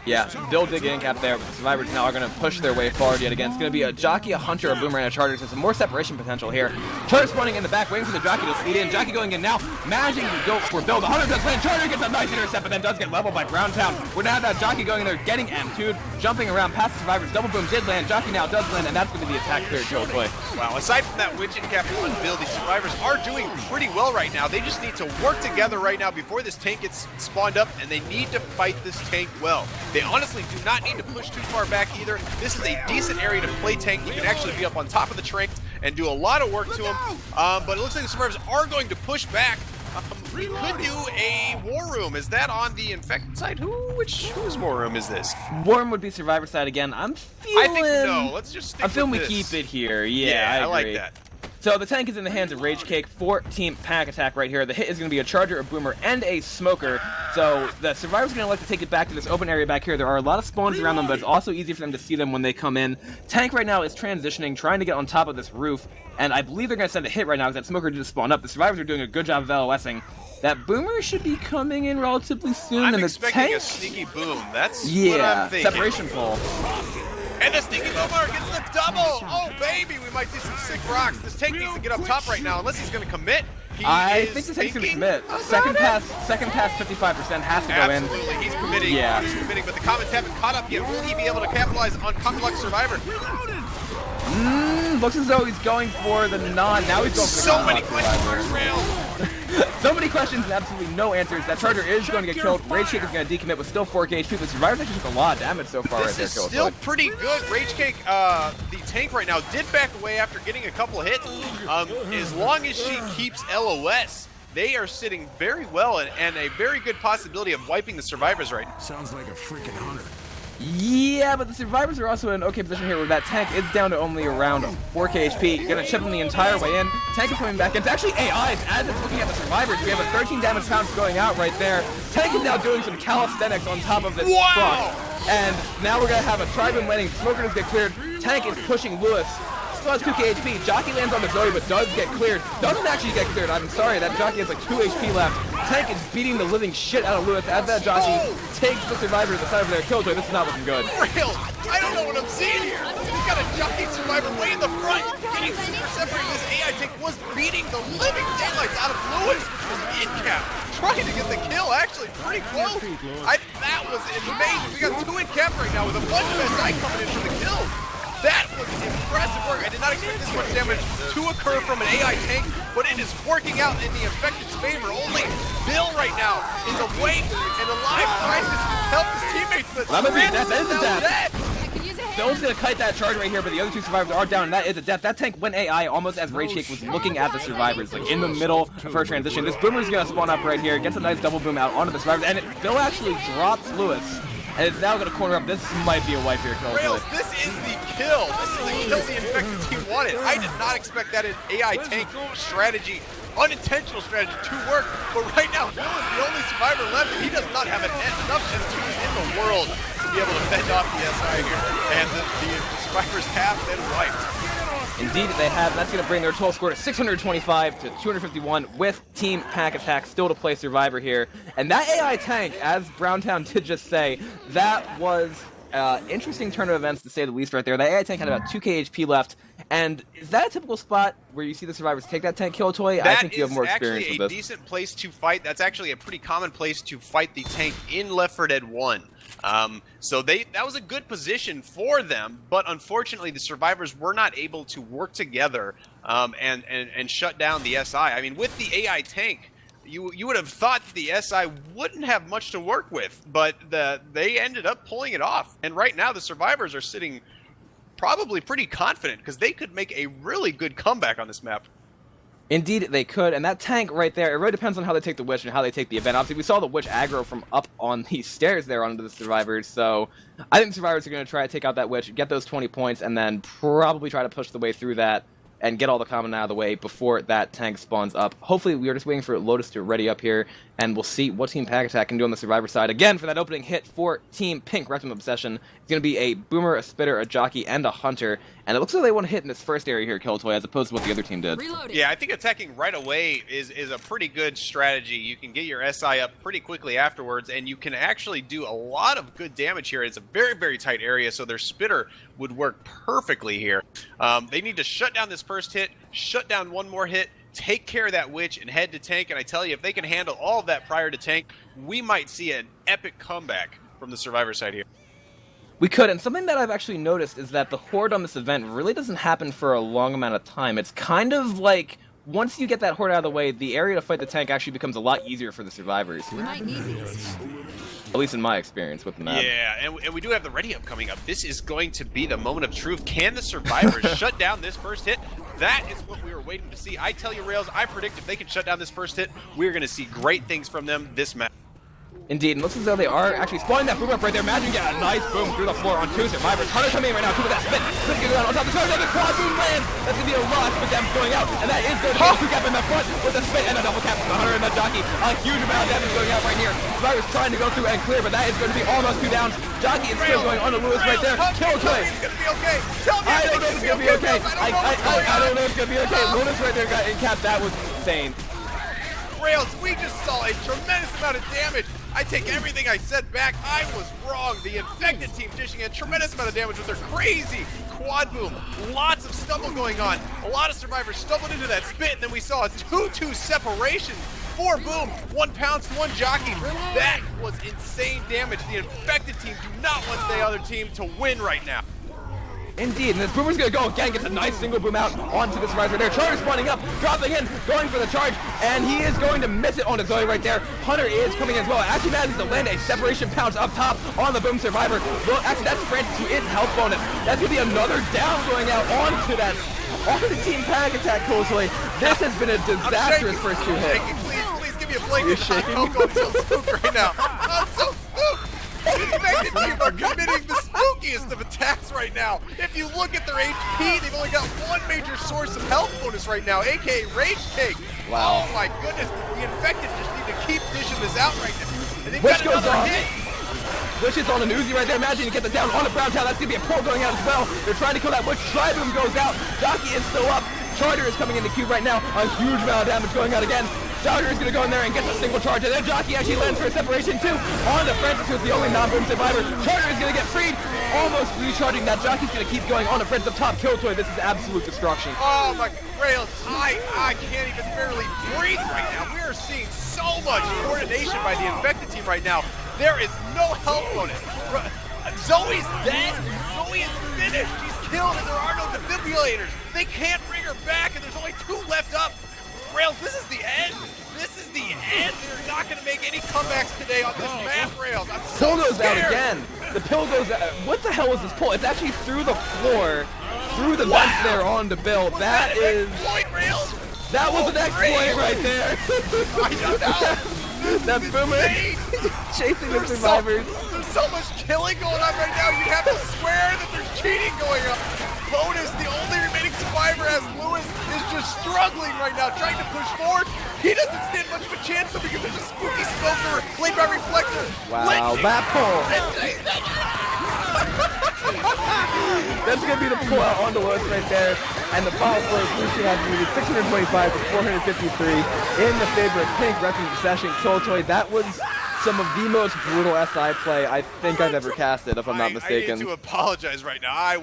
[SPEAKER 1] Yeah, Bill did get in cap there, but the survivors now are going to push their way forward yet again. It's going to be a jockey, a hunter, a boomer, and a charger, so some more separation potential here. Charger spawning in the back, waiting for the jockey to lead in. Jockey going in now, managing to go for Bill. The hunter does land. Charger gets a nice intercept, but then does get leveled by Browntown. We're now have that jockey going in there, getting M2'd, jumping around past the survivors. Double boom did land. Jockey now does land, and that's going to be the attack clear, Killatoy.
[SPEAKER 2] Wow, aside from that witch in cap on Bill, the survivors are doing pretty well right now. They just need to work together right now before this tank gets spawned up, and they need to fight this tank well. They honestly do not need to push too far back either. This is a decent area to play tank. You can actually be up on top of the tank and do a lot of work to them. But it looks like the survivors are going to push back. We could do a war room. Is that on the infected side? Whose war room is this?
[SPEAKER 1] War room would be survivor side again. I think
[SPEAKER 2] no. Let's just stick
[SPEAKER 1] I'm feeling we
[SPEAKER 2] with
[SPEAKER 1] keep
[SPEAKER 2] this.
[SPEAKER 1] it here. Yeah, I
[SPEAKER 2] like
[SPEAKER 1] agree.
[SPEAKER 2] that.
[SPEAKER 1] So the tank is in the hands of Rage Cake for Team Panic Attack right here. The hit is going to be a Charger, a Boomer, and a Smoker. So the survivors are going to like to take it back to this open area back here. There are a lot of spawns around them, but it's also easy for them to see them when they come in. Tank right now is transitioning, trying to get on top of this roof, and I believe they're going to send a hit right now because that Smoker just spawned up. The survivors are doing a good job of LOSing. That Boomer should be coming in relatively soon.
[SPEAKER 2] I'm
[SPEAKER 1] and
[SPEAKER 2] expecting
[SPEAKER 1] the tank,
[SPEAKER 2] a sneaky boom. That's
[SPEAKER 1] yeah,
[SPEAKER 2] what I'm thinking.
[SPEAKER 1] separation pull.
[SPEAKER 2] And the sneaky boomer gets the double! Oh, baby, we might see some sick rocks. This tank needs to get up top right now, unless he's going to commit.
[SPEAKER 1] I think this tank's going to commit. Second pass, 55% has to go in.
[SPEAKER 2] Absolutely, he's committing.
[SPEAKER 1] Yeah.
[SPEAKER 2] He's committing, but the comments haven't caught up yet. Will he be able to capitalize on Cockluck Survivor?
[SPEAKER 1] Looks as though he's going for the non. Now he's going for the
[SPEAKER 2] So many questions
[SPEAKER 1] Survivor.
[SPEAKER 2] marks, Rail.
[SPEAKER 1] So many questions and absolutely no answers. That Charger is going to get killed. Rage Cake is going to decommit with still 4k HP. The Survivors actually took a lot of damage so far.
[SPEAKER 2] This is still pretty good. Rage Cake, the tank right now, did back away after getting a couple of hits. As long as she keeps LOS, they are sitting very well and a very good possibility of wiping the Survivors right now.
[SPEAKER 3] Sounds like a freaking hunter.
[SPEAKER 1] Yeah, but the Survivors are also in an okay position here where that tank is down to only around 4k HP. Gonna chip them the entire way in. Tank is coming back in. It's actually AIs as it's looking at the Survivors. We have a 13 damage pounds going out right there. Tank is now doing some calisthenics on top of this truck. And now we're gonna have a Tribune landing. Smoker does get cleared. Tank is pushing Lewis. Still has 2k HP. Jockey lands on the Zoe, but does get cleared. Doesn't actually get cleared. I'm sorry, that Jockey has like 2 HP left. Tank is beating the living shit out of Lewis as that Jockey takes the Survivor to the side of their Killatoy. This is not looking good.
[SPEAKER 2] Real, I don't know what I'm seeing here. We've got a Jockey Survivor way in the front, getting super separated. This AI tank was beating the living daylights out of Lewis, which was in cap. Trying to get the kill, actually pretty close. That was amazing. We got 2 in cap right now with a bunch of SI coming in for the kill. That was impressive work. I did not expect this much damage to occur from an AI tank, but it is working out in the infected's favor. Only Bill right now is awake and alive, trying to help his teammates, but
[SPEAKER 1] That is a death.
[SPEAKER 4] I could use a hand.
[SPEAKER 1] Bill's gonna kite that charge right here, but the other 2 Survivors are down, and that is a death. That tank went AI almost as Rage Cake was looking at the Survivors, like in the middle of her transition. This Boomer's gonna spawn up right here, gets a nice double boom out onto the Survivors, and Bill actually drops Lewis. And it's now going to corner up. This might be a wipe here,
[SPEAKER 2] Rails,
[SPEAKER 1] Killatoy.
[SPEAKER 2] this is the kill. This is the kill the infected team wanted. I did not expect that AI tank strategy, unintentional strategy to work, but right now Bill is the only survivor left, and he does not have enough M2s in the world to be able to fend off the SI here. And the survivors have been wiped.
[SPEAKER 1] Indeed, they have. That's going to bring their total score to 625 to 251 with Team Pack Attack still to play Survivor here. And that AI tank, as Browntown did just say, that was interesting turn of events to say the least right there. That AI tank had about 2k HP left. And is that a typical spot where you see the Survivors take that tank, Killatoy? I think you have more experience with
[SPEAKER 2] That is
[SPEAKER 1] this.
[SPEAKER 2] actually a decent place to fight. That's actually a pretty common place to fight the tank in Left 4 Dead 1. So that was a good position for them, but unfortunately the survivors were not able to work together and shut down the SI. I mean, with the AI tank, you would have thought that the SI wouldn't have much to work with, but they ended up pulling it off. And right now the survivors are sitting probably pretty confident because they could make a really good comeback on this map.
[SPEAKER 1] Indeed, they could, and that tank right there, it really depends on how they take the Witch and how they take the event. Obviously, we saw the Witch aggro from up on the stairs there onto the Survivors, so I think the Survivors are going to try to take out that Witch, get those 20 points, and then probably try to push the way through that and get all the common out of the way before that tank spawns up. Hopefully, we are just waiting for Lotus to ready up here, and we'll see what Team Pack Attack can do on the Survivor side. Again, for that opening hit for Team Pink Rektum Obsession, it's going to be a Boomer, a Spitter, a Jockey, and a Hunter, and it looks like they want to hit in this first area here, Killatoy, as opposed to what the other team did.
[SPEAKER 4] Reloading.
[SPEAKER 2] Yeah, I think attacking right away is a pretty good strategy. You can get your SI up pretty quickly afterwards, and you can actually do a lot of good damage here. It's a very, very tight area, so their Spitter would work perfectly here. They need to shut down this first hit, shut down one more hit, take care of that Witch, and head to tank. And I tell you, if they can handle all of that prior to tank, we might see an epic comeback from the Survivor side here.
[SPEAKER 1] We could, and something that I've actually noticed is that the Horde on this event really doesn't happen for a long amount of time. It's kind of like, once you get that Horde out of the way, the area to fight the tank actually becomes a lot easier for the Survivors.
[SPEAKER 4] We might need these.
[SPEAKER 1] At least in my experience with the map.
[SPEAKER 2] Yeah, and we do have the ready up coming up. This is going to be the moment of truth. Can the Survivors shut down this first hit? That is what we were waiting to see. I tell you, Rails, I predict if they can shut down this first hit, we're going to see great things from them this map.
[SPEAKER 1] Indeed, and looks as though they are actually spawning that boom up right there. Imagine getting a nice boom through the floor on two Survivors. Hunter coming in right now, two with that spin. Spin goes down on top of the Survivor, the quad boom lands. That's going to be a lot with them going out, and that is going to be a two cap in the front with the spin and a double cap from the Hunter and the Jockey. A huge amount of damage going out right here. Survivors trying to go through and clear, but that is going to be almost 2 downs. Jockey is still going on to Lewis right there. Killatoy.
[SPEAKER 2] It's going to be okay. Tell me
[SPEAKER 1] I don't know if it's going to be okay. I don't know if it's going to be okay. Lewis right there got in cap. That was insane.
[SPEAKER 2] Rails, we just saw a tremendous amount of damage. I take everything I said back. I was wrong. The infected team dishing a tremendous amount of damage with their crazy quad boom. Lots of stumble going on. A lot of Survivors stumbled into that spit, and then we saw a 2-2 separation. 4 boom, 1 pounce, 1 jockey. That was insane damage. The infected team do not want the other team to win right now.
[SPEAKER 1] Indeed, and this Boomer's gonna go again, gets a nice single boom out onto this Survivor there. Charger spawning up, dropping in, going for the charge, and he is going to miss it onto Zoe right there. Hunter is coming as well. Actually manages to land a separation pounce up top on the Boom Survivor. Well, actually, that's Francis who is health bonus. That's gonna be another down going out onto the Team Pack Attack Killatoy. This has been a disastrous first 2 hits.
[SPEAKER 2] Please give me a blanket. I'm so spooked right now. I'm so spooked. The infected team are committing the spookiest of attacks right now. If you look at their HP, they've only got 1 major source of health bonus right now, aka Rage Take.
[SPEAKER 1] Wow.
[SPEAKER 2] Oh my goodness, the infected just need to keep dishing this out right now. And they've
[SPEAKER 1] Witch
[SPEAKER 2] got
[SPEAKER 1] goes
[SPEAKER 2] another
[SPEAKER 1] off.
[SPEAKER 2] hit.
[SPEAKER 1] Witch is on an Uzi right there. Imagine you get the down on the Brown Town. That's going to be a pull going out as well. They're trying to kill that Witch. Tri-Boom goes out. Jockey is still up. Charger is coming in the cube right now. A huge amount of damage going out again. Charger is going to go in there and get a single charge. And then Jockey actually lands for a separation too. On to Francis, who's the only non-boom survivor. Charger is going to get freed. Almost recharging that. Jockey's going to keep going on to Francis up top. Killatoy, this is absolute destruction.
[SPEAKER 2] Oh my Rails, I can't even barely breathe right now. We are seeing so much coordination by the infected team right now. There is no health bonus. Zoe's dead. Zoe is finished. She's killed and there are no defibrillators. They can't bring her back and there's only 2 left up. Rails, this is the end. This is the end. They're not going to make any comebacks today on this map, Rails. I'm so
[SPEAKER 1] Pull goes
[SPEAKER 2] scared.
[SPEAKER 1] out again. The pill goes out. What the hell is this pull? It's actually through the floor, through the vents there on the Bill. That is...
[SPEAKER 2] Exploit, Rails?
[SPEAKER 1] That was an exploit right there.
[SPEAKER 2] I don't know.
[SPEAKER 1] That Boomer chasing the Survivors.
[SPEAKER 2] There's so much killing going on right now. You'd have to swear that there's cheating going on. Bonus, the only remaining survivor, as Lewis is just struggling right now, trying to push forward. He doesn't stand much of a chance though because there's a spooky smoker laid by Reflector.
[SPEAKER 1] Wow, that pull. That's going to be the pull out onto Lewis right there. And the foul for Lucy has moved 625 to 453 in the favor of Pink Rektum Obsession Killatoy. That was some of the most brutal SI play I think I've ever casted, if I'm not mistaken.
[SPEAKER 2] I need to apologize right now.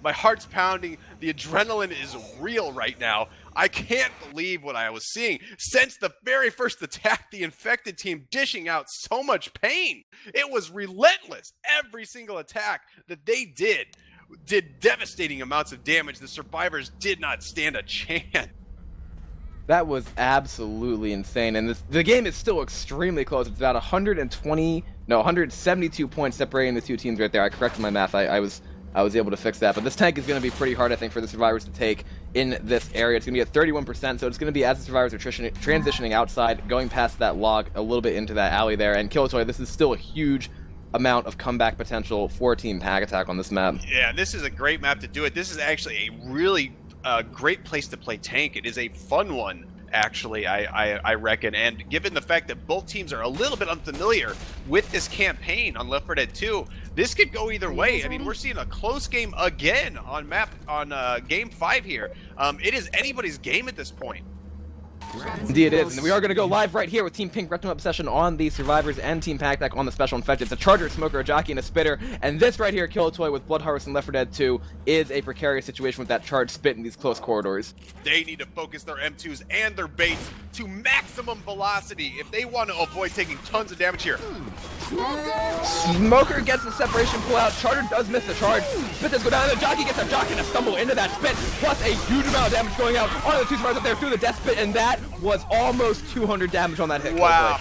[SPEAKER 2] My heart's pounding. The adrenaline is real right now. I can't believe what I was seeing. Since the very first attack, the infected team dishing out so much pain. It was relentless. Every single attack that they did devastating amounts of damage. The survivors did not stand a chance.
[SPEAKER 1] That was absolutely insane, and the game is still extremely close. It's about 172 points separating the two teams right there. I corrected my math. I was able to fix that, but this tank is going to be pretty hard, I think, for the survivors to take in this area. It's going to be at 31%, so it's going to be as the survivors are transitioning outside, going past that log a little bit into that alley there. And Killatoy, this is still a huge amount of comeback potential for Team Pack Attack on this map.
[SPEAKER 2] Yeah, this is a great map to do it. This is actually a really great place to play tank. It is a fun one, actually, I reckon. And given the fact that both teams are a little bit unfamiliar with this campaign on Left 4 Dead 2, this could go either way. I mean, we're seeing a close game again on game 5 here. It is anybody's game at this point.
[SPEAKER 1] Indeed it is, and we are going to go live right here with Team Pink Rektum Obsession on the Survivors and Team Pack Attack on the Special Infected. It's a Charger, a Smoker, a Jockey, and a Spitter, and this right here, Killatoy with Blood Harvest and Left 4 Dead 2, is a precarious situation with that charged spit in these close corridors.
[SPEAKER 2] They need to focus their M2s and their baits to maximum velocity if they want to avoid taking tons of damage here.
[SPEAKER 1] Smoker gets the separation pull out. Charger does miss the charge. Spit does go down, and the Jockey gets a Jockey and a stumble into that spit, plus a huge amount of damage going out onto the two survivors up there through the death spit, and that was almost 200 damage on that hit.
[SPEAKER 2] Wow.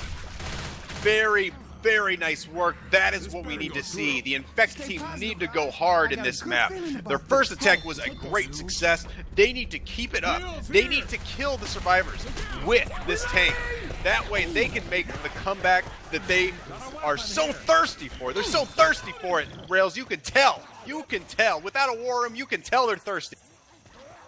[SPEAKER 2] Very, very nice work. That is what we need to see. The infected team need to go hard in this map. Their first attack was a great success. They need to keep it up. They need to kill the survivors with this tank. That way they can make the comeback that they are so thirsty for. They're so thirsty for it, Rails. You can tell. You can tell. Without a war room, you can tell they're thirsty.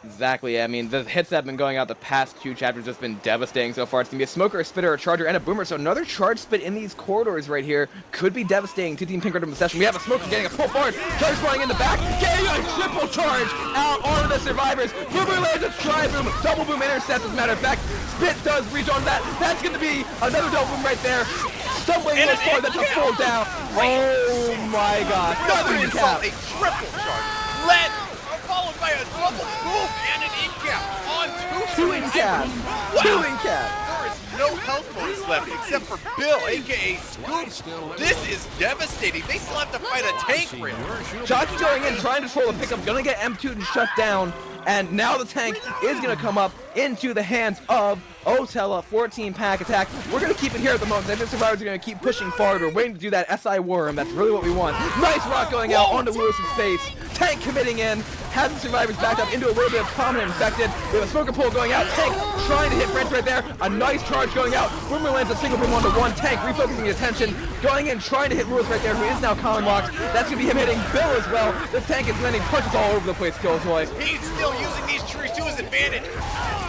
[SPEAKER 1] Exactly. I mean, the hits that have been going out the past two chapters have just been devastating so far. It's going to be a Smoker, a Spitter, a Charger, and a Boomer. So another charge spit in these corridors right here could be devastating to Team Pink Rektum Obsession. We have a Smoker getting a pull forward. Charge flying in the back. Getting a triple charge out onto the survivors. Boomer lands a tri-boom. Double boom intercepts, as a matter of fact. Spit does reach on that. That's going to be another double boom right there. Stumbling goes forward. That's a full down. Oh my gosh.
[SPEAKER 2] Another
[SPEAKER 1] Double
[SPEAKER 2] insult.
[SPEAKER 1] cap.
[SPEAKER 2] A triple charge. Followed by a double boom and an in-cap on
[SPEAKER 1] Two in cap.
[SPEAKER 2] Wow.
[SPEAKER 1] Two in cap.
[SPEAKER 2] There is no health points left except for Bill, aka Scoop. This is devastating. They still have to fight a tank rail.
[SPEAKER 1] Jockey going in, trying to troll a pickup, gonna get M2 and shut down, and now the tank is gonna come up into the hands of Otella, 14 Pack Attack. We're gonna keep it here at the moment. I think the survivors are gonna keep pushing forward. We're waiting to do that SI Worm. That's really what we want. Nice rock going out onto Lewis's face. Tank committing in, has the survivors backed up into a little bit of prominent infected. We have a Smoker pull going out. Tank trying to hit French right there. A nice charge going out. Boomer lands a single boom onto one. Tank refocusing his attention, going in, trying to hit Lewis right there, who is now column locked. That's gonna be him hitting Bill as well. This tank is landing punches all over the place, Killatoy.
[SPEAKER 2] He's still using these trees to his advantage.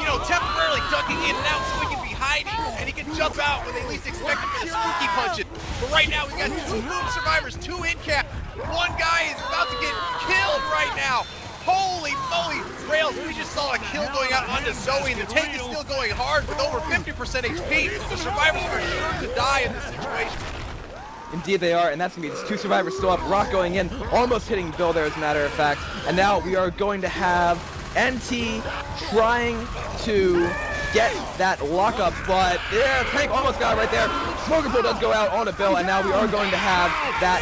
[SPEAKER 2] You know, temporarily ducking in and out so he can be hiding, and he can jump out when they least expect him to spooky punch it. But right now, we got two boom survivors, two in cap. One guy is about to get killed right now. Holy moly, Rails, we just saw a kill going out onto Zoe, and the tank is still going hard with over 50% HP. The survivors are sure to die in this situation.
[SPEAKER 1] Indeed they are, and that's going to be just two survivors still up. Rock going in, almost hitting Bill there as a matter of fact. And now we are going to have NT trying to get that lockup, but yeah, tank almost got it right there. Smoker pull does go out onto Bill, and now we are going to have that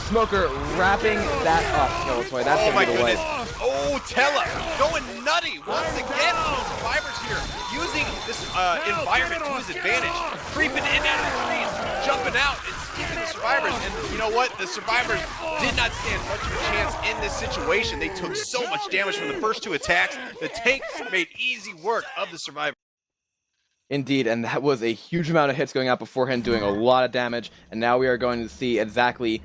[SPEAKER 1] Smoker wrapping that up. Killatoy, that's
[SPEAKER 2] Oh my
[SPEAKER 1] going to be the way.
[SPEAKER 2] goodness. Oh, Tella going nutty once again. The survivors here using this environment to his advantage. Creeping in out of the trees, jumping out and skipping the survivors. And you know what? The survivors did not stand much of a chance in this situation. They took so much damage from the first two attacks. The tank made easy work of the survivors.
[SPEAKER 1] Indeed, and that was a huge amount of hits going out beforehand, doing a lot of damage. And now we are going to see exactly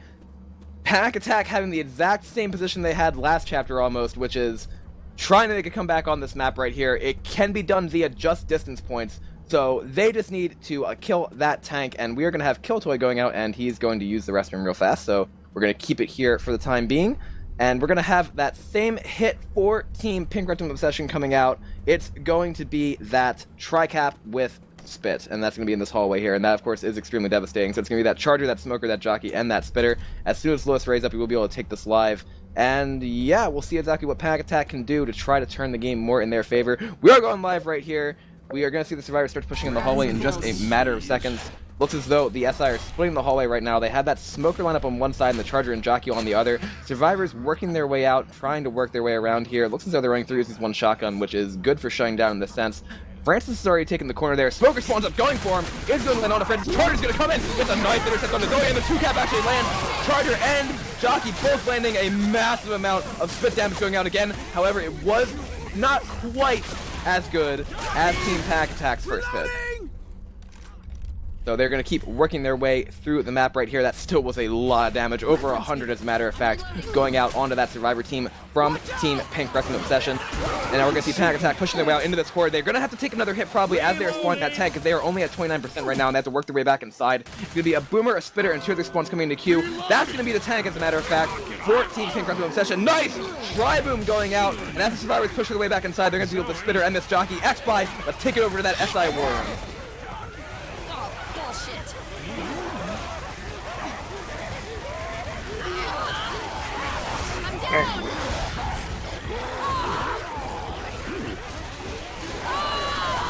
[SPEAKER 1] Pack Attack having the exact same position they had last chapter almost, which is trying to make a comeback on this map right here. It can be done via just distance points, so they just need to kill that tank, and we are going to have Killatoy going out, and he's going to use the restroom real fast, so we're going to keep it here for the time being. And we're going to have that same hit for Team Pink Rektum Obsession coming out. It's going to be that tri-cap with spit, and that's going to be in this hallway here, and that of course is extremely devastating. So it's going to be that Charger, that Smoker, that Jockey, and that Spitter. As soon as Lewis raises up, we will be able to take this live, And yeah, we'll see exactly what Panic Attack can do to try to turn the game more in their favor. We are going live right here. We are going to see the Survivors start pushing in the hallway in just a matter of seconds. Looks as though the SI are splitting the hallway right now. They have that Smoker lineup on one side and the Charger and Jockey on the other. Survivors working their way out, trying to work their way around here. Looks as though they're running through this one shotgun, which is good for shutting down in this sense. Francis has already taken the corner there. Smoker spawns up, going for him. Is going to land on a Francis. Charger's going to come in. Gets a nice intercept on the Zoe, and the 2-cap actually lands. Charger and Jockey both landing a massive amount of spit damage going out again. However, it was not quite as good as Team Pack Attack's first hit. So they're going to keep working their way through the map right here. That still was a lot of damage, over 100 as a matter of fact, going out onto that Survivor team from Team Pink Rektum Obsession. And now we're going to see Panic Attack pushing their way out into this horde. They're going to have to take another hit probably as they are spawning that tank, because they are only at 29% right now, and they have to work their way back inside. It's going to be a Boomer, a Spitter, and 2 other spawns coming into queue. That's going to be the tank, as a matter of fact, for Team Pink Rektum Obsession. Nice! Tri-Boom going out, and as the Survivors push their way back inside, they're going to deal with the Spitter and this Jockey. X-Spy, let's take it over to that SI War Room.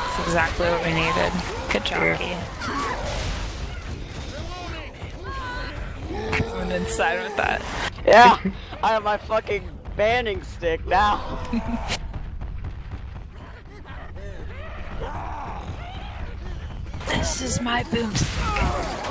[SPEAKER 5] That's exactly what we needed. Good jockey. I went inside with that.
[SPEAKER 7] Yeah, I have my fucking banning stick now.
[SPEAKER 5] This is my boomstick.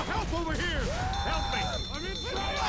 [SPEAKER 3] Help over here! Help me! I'm in trouble!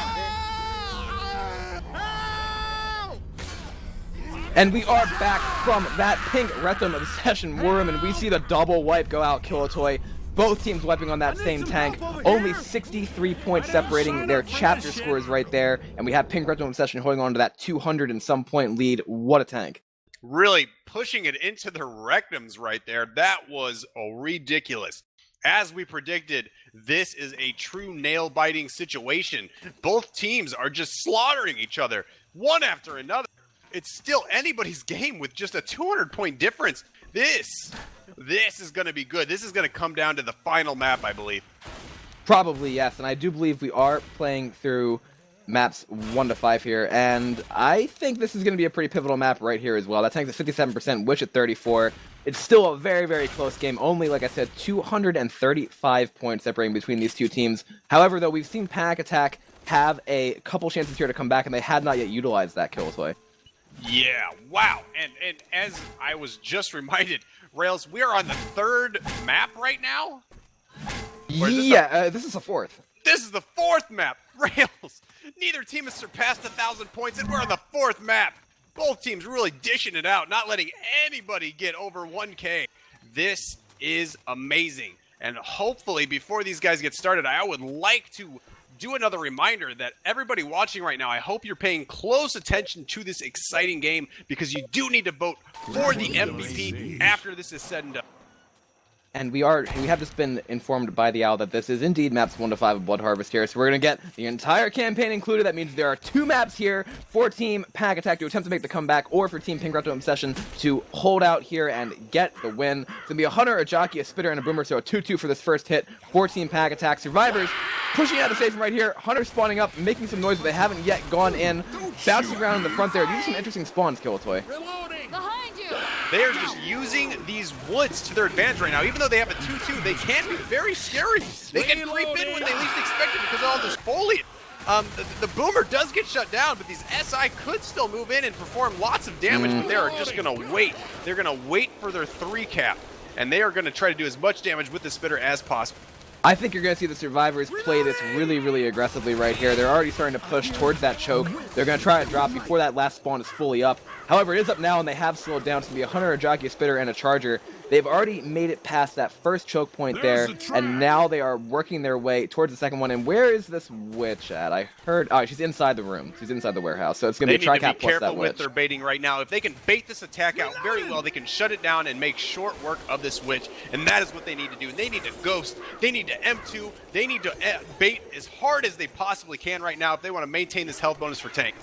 [SPEAKER 1] And we are back from that Pink Rektum Obsession War Room, and we see the double wipe go out Killatoy. Both teams wiping on that same tank. Only 63 points separating their chapter scores right there. And we have Pink Rektum Obsession holding on to that 200 and some point lead. What a tank.
[SPEAKER 2] Really pushing it into the rectums right there. That was ridiculous. As we predicted, this is a true nail-biting situation. Both teams are just slaughtering each other, one after another. It's still anybody's game with just a 200-point difference. This is going to be good. This is going to come down to the final map, I believe.
[SPEAKER 1] Probably, yes. And I do believe we are playing through maps 1 to 5 here. And I think this is going to be a pretty pivotal map right here as well. That tank's at 57%, Witch at 34%. It's still a very, very close game. Only, like I said, 235 points separating between these two teams. However, though, we've seen Panic Attack have a couple chances here to come back, and they had not yet utilized that Killatoy.
[SPEAKER 2] Yeah, wow. And as I was just reminded, Rails, we are on the 3rd map right now?
[SPEAKER 1] Yeah, this is the 4th.
[SPEAKER 2] This is the 4th map. Rails, neither team has surpassed 1,000 points, and we're on the 4th map. Both teams really dishing it out, not letting anybody get over 1K. This is amazing. And hopefully, before these guys get started, I would like to do another reminder that everybody watching right now, I hope you're paying close attention to this exciting game, because you do need to vote for the MVP after this is said and done.
[SPEAKER 1] And we have just been informed by the Owl that this is indeed maps 1 to 5 of Blood Harvest here. So we're going to get the entire campaign included. That means there are 2 maps here for Team Panic Attack to attempt to make the comeback, or for Team Pink Rektum Obsession to hold out here and get the win. It's going to be a Hunter, a Jockey, a Spitter, and a Boomer. So a 2-2 for this first hit for Team Panic Attack. Survivors pushing out of safe from right here. Hunter spawning up, making some noise, but they haven't yet gone in. Bouncing around in the front there. These are some interesting spawns, Killatoy.
[SPEAKER 4] Behind you!
[SPEAKER 2] They are just using these woods to their advantage right now. Even though they have a 2-2, they can be very scary. They can creep in when they least expect it because of all this foliage. The Boomer does get shut down, but these SI could still move in and perform lots of damage, but they are just going to wait. They're going to wait for their 3-cap, and they are going to try to do as much damage with the Spitter as possible.
[SPEAKER 1] I think you're going to see the Survivors play this really, really aggressively right here. They're already starting to push towards that choke. They're going to try to drop before that last spawn is fully up. However, it is up now, and they have slowed down. It's going to be a Hunter, a Jockey, a Spitter, and a Charger. They've already made it past that first choke point there, and now they are working their way towards the second one. And where is this witch at? I heard... Oh, she's inside the room. She's inside the warehouse. So it's going to be a Tri-Cap plus that witch.
[SPEAKER 2] They need to be careful with their baiting right now. If they can bait this attack out very well, they can shut it down and make short work of this witch. And that is what they need to do. They need to ghost. They need to M2. They need to bait as hard as they possibly can right now if they want to maintain this health bonus for tank.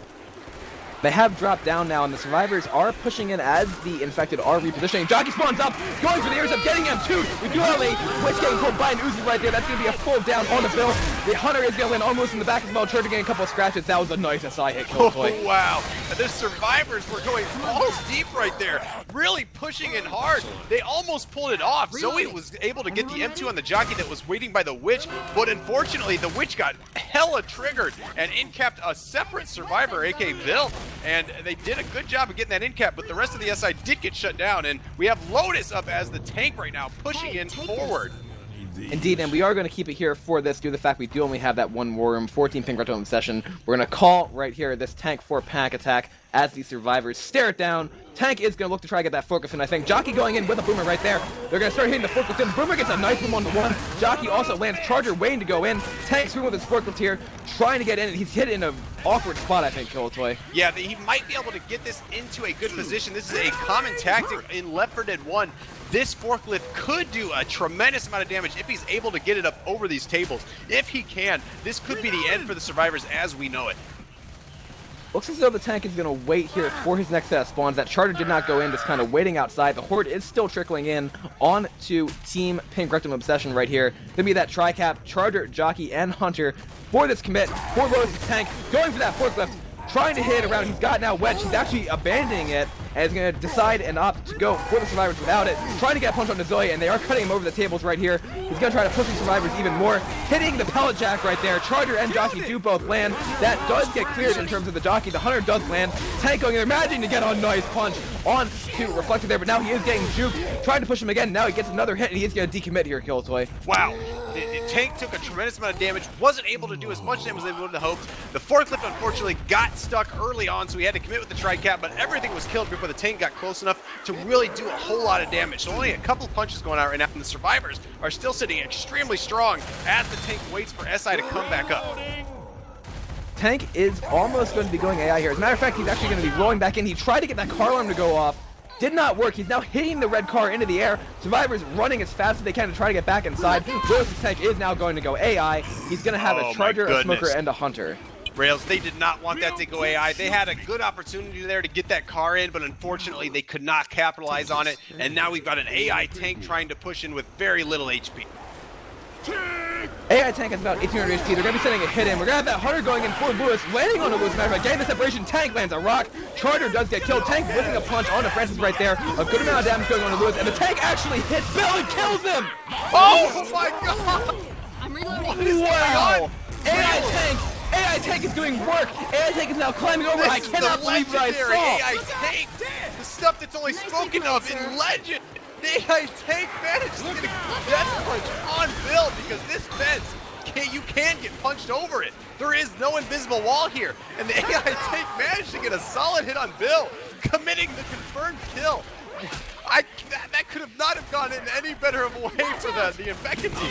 [SPEAKER 1] They have dropped down now, and the survivors are pushing in as the infected are repositioning. Jockey spawns up, going for the intercept, getting him too. We do have a Witch getting pulled by an Uzi right there. That's going to be a full down on the Bill. The Hunter is going to land almost in the back as well, Charger getting a couple of scratches. That was a nice SI hit, Killatoy.
[SPEAKER 2] Oh, wow. And the survivors were going balls deep right there, really pushing in hard. They almost pulled it off. Zoe was able to get the M2 on the Jockey that was waiting by the Witch, but unfortunately the Witch got hella triggered and incapped a separate survivor, aka Bill. And they did a good job of getting that in cap, but the rest of the SI did get shut down, and we have Lotus up as the tank right now, pushing in forward.
[SPEAKER 1] Indeed, and we are going to keep it here for this due to the fact we do only have that one war room, 14 ping Rektum obsession. We're going to call right here this tank for panic attack as the survivors stare it down. Tank is going to look to try to get that forklift, and I think Jockey going in with a boomer right there. They're going to start hitting the forklift in. Boomer gets a nice boom on the one. Jockey also lands Charger waiting to go in. Tank's screwing with his forklift here, trying to get in. He's hit in an awkward spot, I think, Killatoy.
[SPEAKER 2] Yeah, he might be able to get this into a good position. This is a common tactic in Left 4 Dead 1. This forklift could do a tremendous amount of damage if he's able to get it up over these tables. If he can, this could be the end for the survivors as we know it.
[SPEAKER 1] Looks as though the tank is going to wait here for his next set of spawns. That Charger did not go in, just kind of waiting outside. The Horde is still trickling in on to Team Pink Rektum Obsession right here. Going to be that tri-cap, Charger, Jockey, and Hunter for this commit. For Lotus' tank, going for that forklift, trying to hit around. He's got now Wedge. He's actually abandoning it and is going to decide and opt to go for the survivors without it. Trying to get a punch on Zoe, and they are cutting him over the tables right here. He's going to try to push the survivors even more. Hitting the pellet jack right there. Charger and Jockey do both land. That does get cleared in terms of the Jockey. The Hunter does land. Tank going in there, managing to get a nice punch on to Reflector there, but now he is getting juked. Trying to push him again. Now he gets another hit, and he is going to decommit here, Killatoy.
[SPEAKER 2] Wow. Tank took a tremendous amount of damage, wasn't able to do as much damage as they would have hoped. The forklift unfortunately got stuck early on, so he had to commit with the tri-cap, but everything was killed before the tank got close enough to really do a whole lot of damage. So only a couple of punches going out right now, and the survivors are still sitting extremely strong as the tank waits for SI to come back up.
[SPEAKER 1] Tank is almost going to be going AI here. As a matter of fact, he's actually going to be rolling back in. He tried to get that car alarm to go off. Did not work. He's now hitting the red car into the air. Survivors running as fast as they can to try to get back inside. Lotus' tank is now going to go AI. He's going to have a Charger, a Smoker, and a Hunter.
[SPEAKER 2] Rails, they did not want that to go AI. They had a good opportunity there to get that car in, but unfortunately they could not capitalize on it. And now we've got an AI tank trying to push in with very little HP.
[SPEAKER 1] AI tank has about 1800 HP. They're going to be sending a hit in. We're going to have that Hunter going in for Lewis, landing on the Lewis. Matter of fact, getting the separation. Tank lands a rock. Charger does get killed. Tank whipping a punch onto Francis right there. A good amount of damage going on to Lewis, and the tank actually hits Bill and kills him.
[SPEAKER 2] Oh my god!
[SPEAKER 4] I'm reloading.
[SPEAKER 2] What is
[SPEAKER 1] Wow!
[SPEAKER 2] going on?
[SPEAKER 1] AI tank is doing work. AI tank is now climbing over. I cannot believe what I
[SPEAKER 2] legendary
[SPEAKER 1] saw.
[SPEAKER 2] AI tank. The stuff that's only spoken of in legend. The AI tank managed to get a death punch on Bill because this fence, you can get punched over it. There is no invisible wall here. And the AI tank managed to get a solid hit on Bill, committing the confirmed kill. That could have not have gone in any better of a way for the infected team.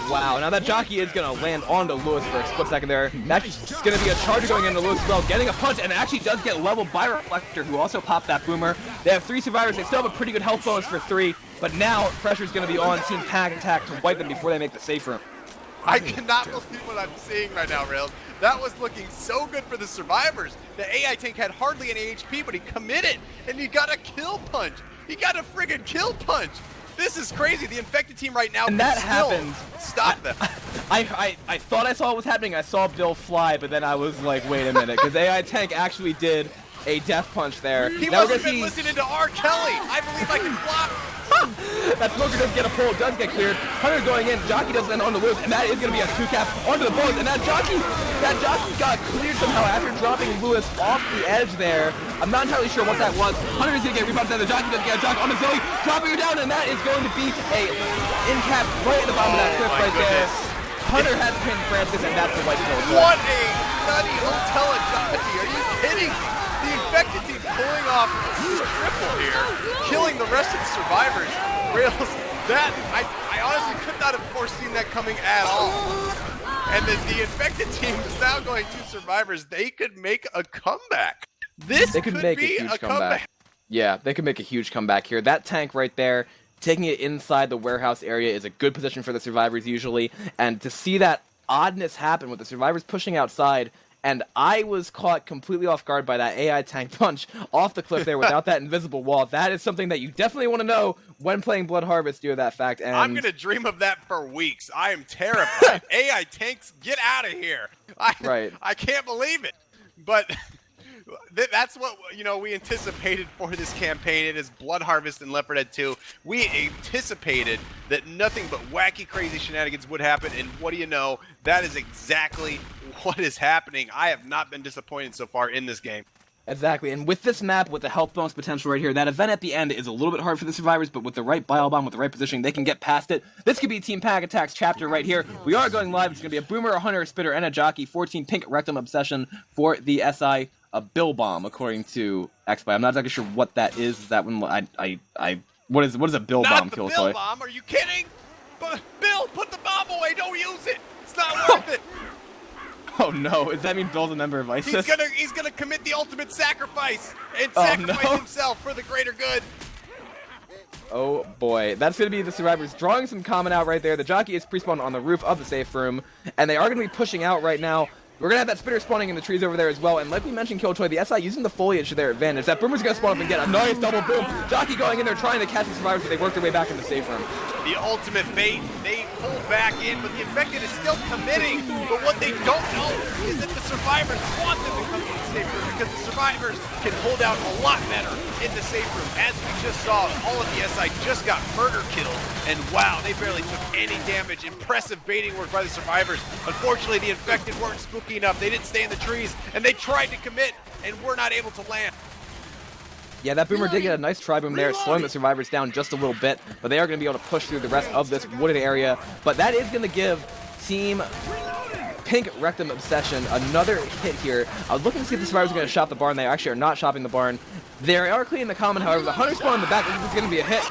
[SPEAKER 1] Wow, now that Jockey is going to land onto Lewis for a split second there. That's going to be a Charger going into Lewis as well, getting a punch, and actually does get leveled by Reflector, who also popped that boomer. They have 3 survivors. They still have a pretty good health bonus for 3, but now pressure is going to be on Team Panic Attack to wipe them before they make the safe room.
[SPEAKER 2] I cannot believe what I'm seeing right now, Rails. That was looking so good for the survivors. The AI tank had hardly any HP, but he committed, and he got a kill punch. He got a friggin' kill punch. This is crazy. The infected team right now
[SPEAKER 1] And
[SPEAKER 2] can
[SPEAKER 1] that
[SPEAKER 2] still
[SPEAKER 1] happens.
[SPEAKER 2] stop them.
[SPEAKER 1] I thought I saw what was happening. I saw Bill fly, but then I was like, wait a minute, because AI tank actually did a death punch there.
[SPEAKER 2] He
[SPEAKER 1] Now
[SPEAKER 2] must
[SPEAKER 1] we're
[SPEAKER 2] have been
[SPEAKER 1] gonna
[SPEAKER 2] listening to R. Kelly. I believe I can block.
[SPEAKER 1] That Smoker does get a pull, does get cleared. Hunter going in, Jockey does land on the Lewis, and that is going to be a 2-cap onto the bullets, and that Jockey got cleared somehow after dropping Lewis off the edge there. I'm not entirely sure what that was. Hunter is going to get rebounded, the Jockey does get a Jockey on the Zoe, dropping her down, and that is going to be a in-cap right at the bottom of that cliff right there. Hunter has pinned Francis, and that's the white kill.
[SPEAKER 2] What a nutty hotel at Jockey. Are you kidding me? The infected team pulling off triple here, killing the rest of the survivors. Rails, that, I honestly could not have foreseen that coming at all. And then the infected team is now going to survivors. They could make a comeback. This could
[SPEAKER 1] make
[SPEAKER 2] be
[SPEAKER 1] a huge
[SPEAKER 2] comeback.
[SPEAKER 1] Yeah, they could make a huge comeback here. That tank right there, taking it inside the warehouse area is a good position for the survivors usually. And to see that oddness happen with the survivors pushing outside and I was caught completely off guard by that AI tank punch off the cliff there without that invisible wall. That is something that you definitely want to know when playing Blood Harvest due to that fact. And
[SPEAKER 2] I'm gonna dream of that for weeks. I am terrified. AI tanks, get out of here! I can't believe it. But that's what we anticipated for this campaign. It is Blood Harvest and L4 Dead 2. We anticipated that nothing but wacky, crazy shenanigans would happen, and what do you know? That is exactly what is happening. I have not been disappointed so far in this game.
[SPEAKER 1] Exactly, and with this map, with the health bonus potential right here, that event at the end is a little bit hard for the survivors, but with the right Bile Bomb, with the right positioning, they can get past it. This could be Team Panic Attack's chapter right here. We are going live. It's going to be a Boomer, a Hunter, a Spitter, and a Jockey. 14 Pink Rectum Obsession for the SI, a Bill Bomb, according to XBY. I'm not exactly sure what that is. Is that one? What is a Bill Bomb, Killatoy?
[SPEAKER 2] Bill Bomb? Are you kidding? But Bill, put the bomb away. Don't use it. It's not worth it.
[SPEAKER 1] Oh no, does that mean Bill's a member of ISIS?
[SPEAKER 2] He's gonna commit the ultimate sacrifice and sacrifice himself for the greater good.
[SPEAKER 1] Oh boy, that's going to be the survivors drawing some comment out right there. The Jockey is pre-spawned on the roof of the safe room, and they are going to be pushing out right now. We're going to have that Spitter spawning in the trees over there as well, and like we mentioned, Killatoy, the SI using the foliage to their advantage. That Boomer's going to spawn up and get a nice double boom. Jockey going in there trying to catch the survivors, but they work their way back in the safe room.
[SPEAKER 2] The ultimate bait, they pull back in, but the infected is still committing. But what they don't know is that the survivors want them to come to the safe room, because the survivors can hold out a lot better in the safe room. As we just saw, all of the SI just got murder killed, and wow, they barely took any damage. Impressive baiting work by the survivors. Unfortunately, the infected weren't spooky enough. They didn't stay in the trees, and they tried to commit, and were not able to land.
[SPEAKER 1] Yeah, that Boomer did get a nice tri-boom there, slowing the survivors down just a little bit, but they are going to be able to push through the rest of this wooded area. But that is going to give Team Pink Rectum Obsession another hit here. I was looking to see if the survivors are going to shop the barn. They actually are not shopping the barn. They are cleaning the common, however. The Hunter spawn in the back. This is going to be a hit.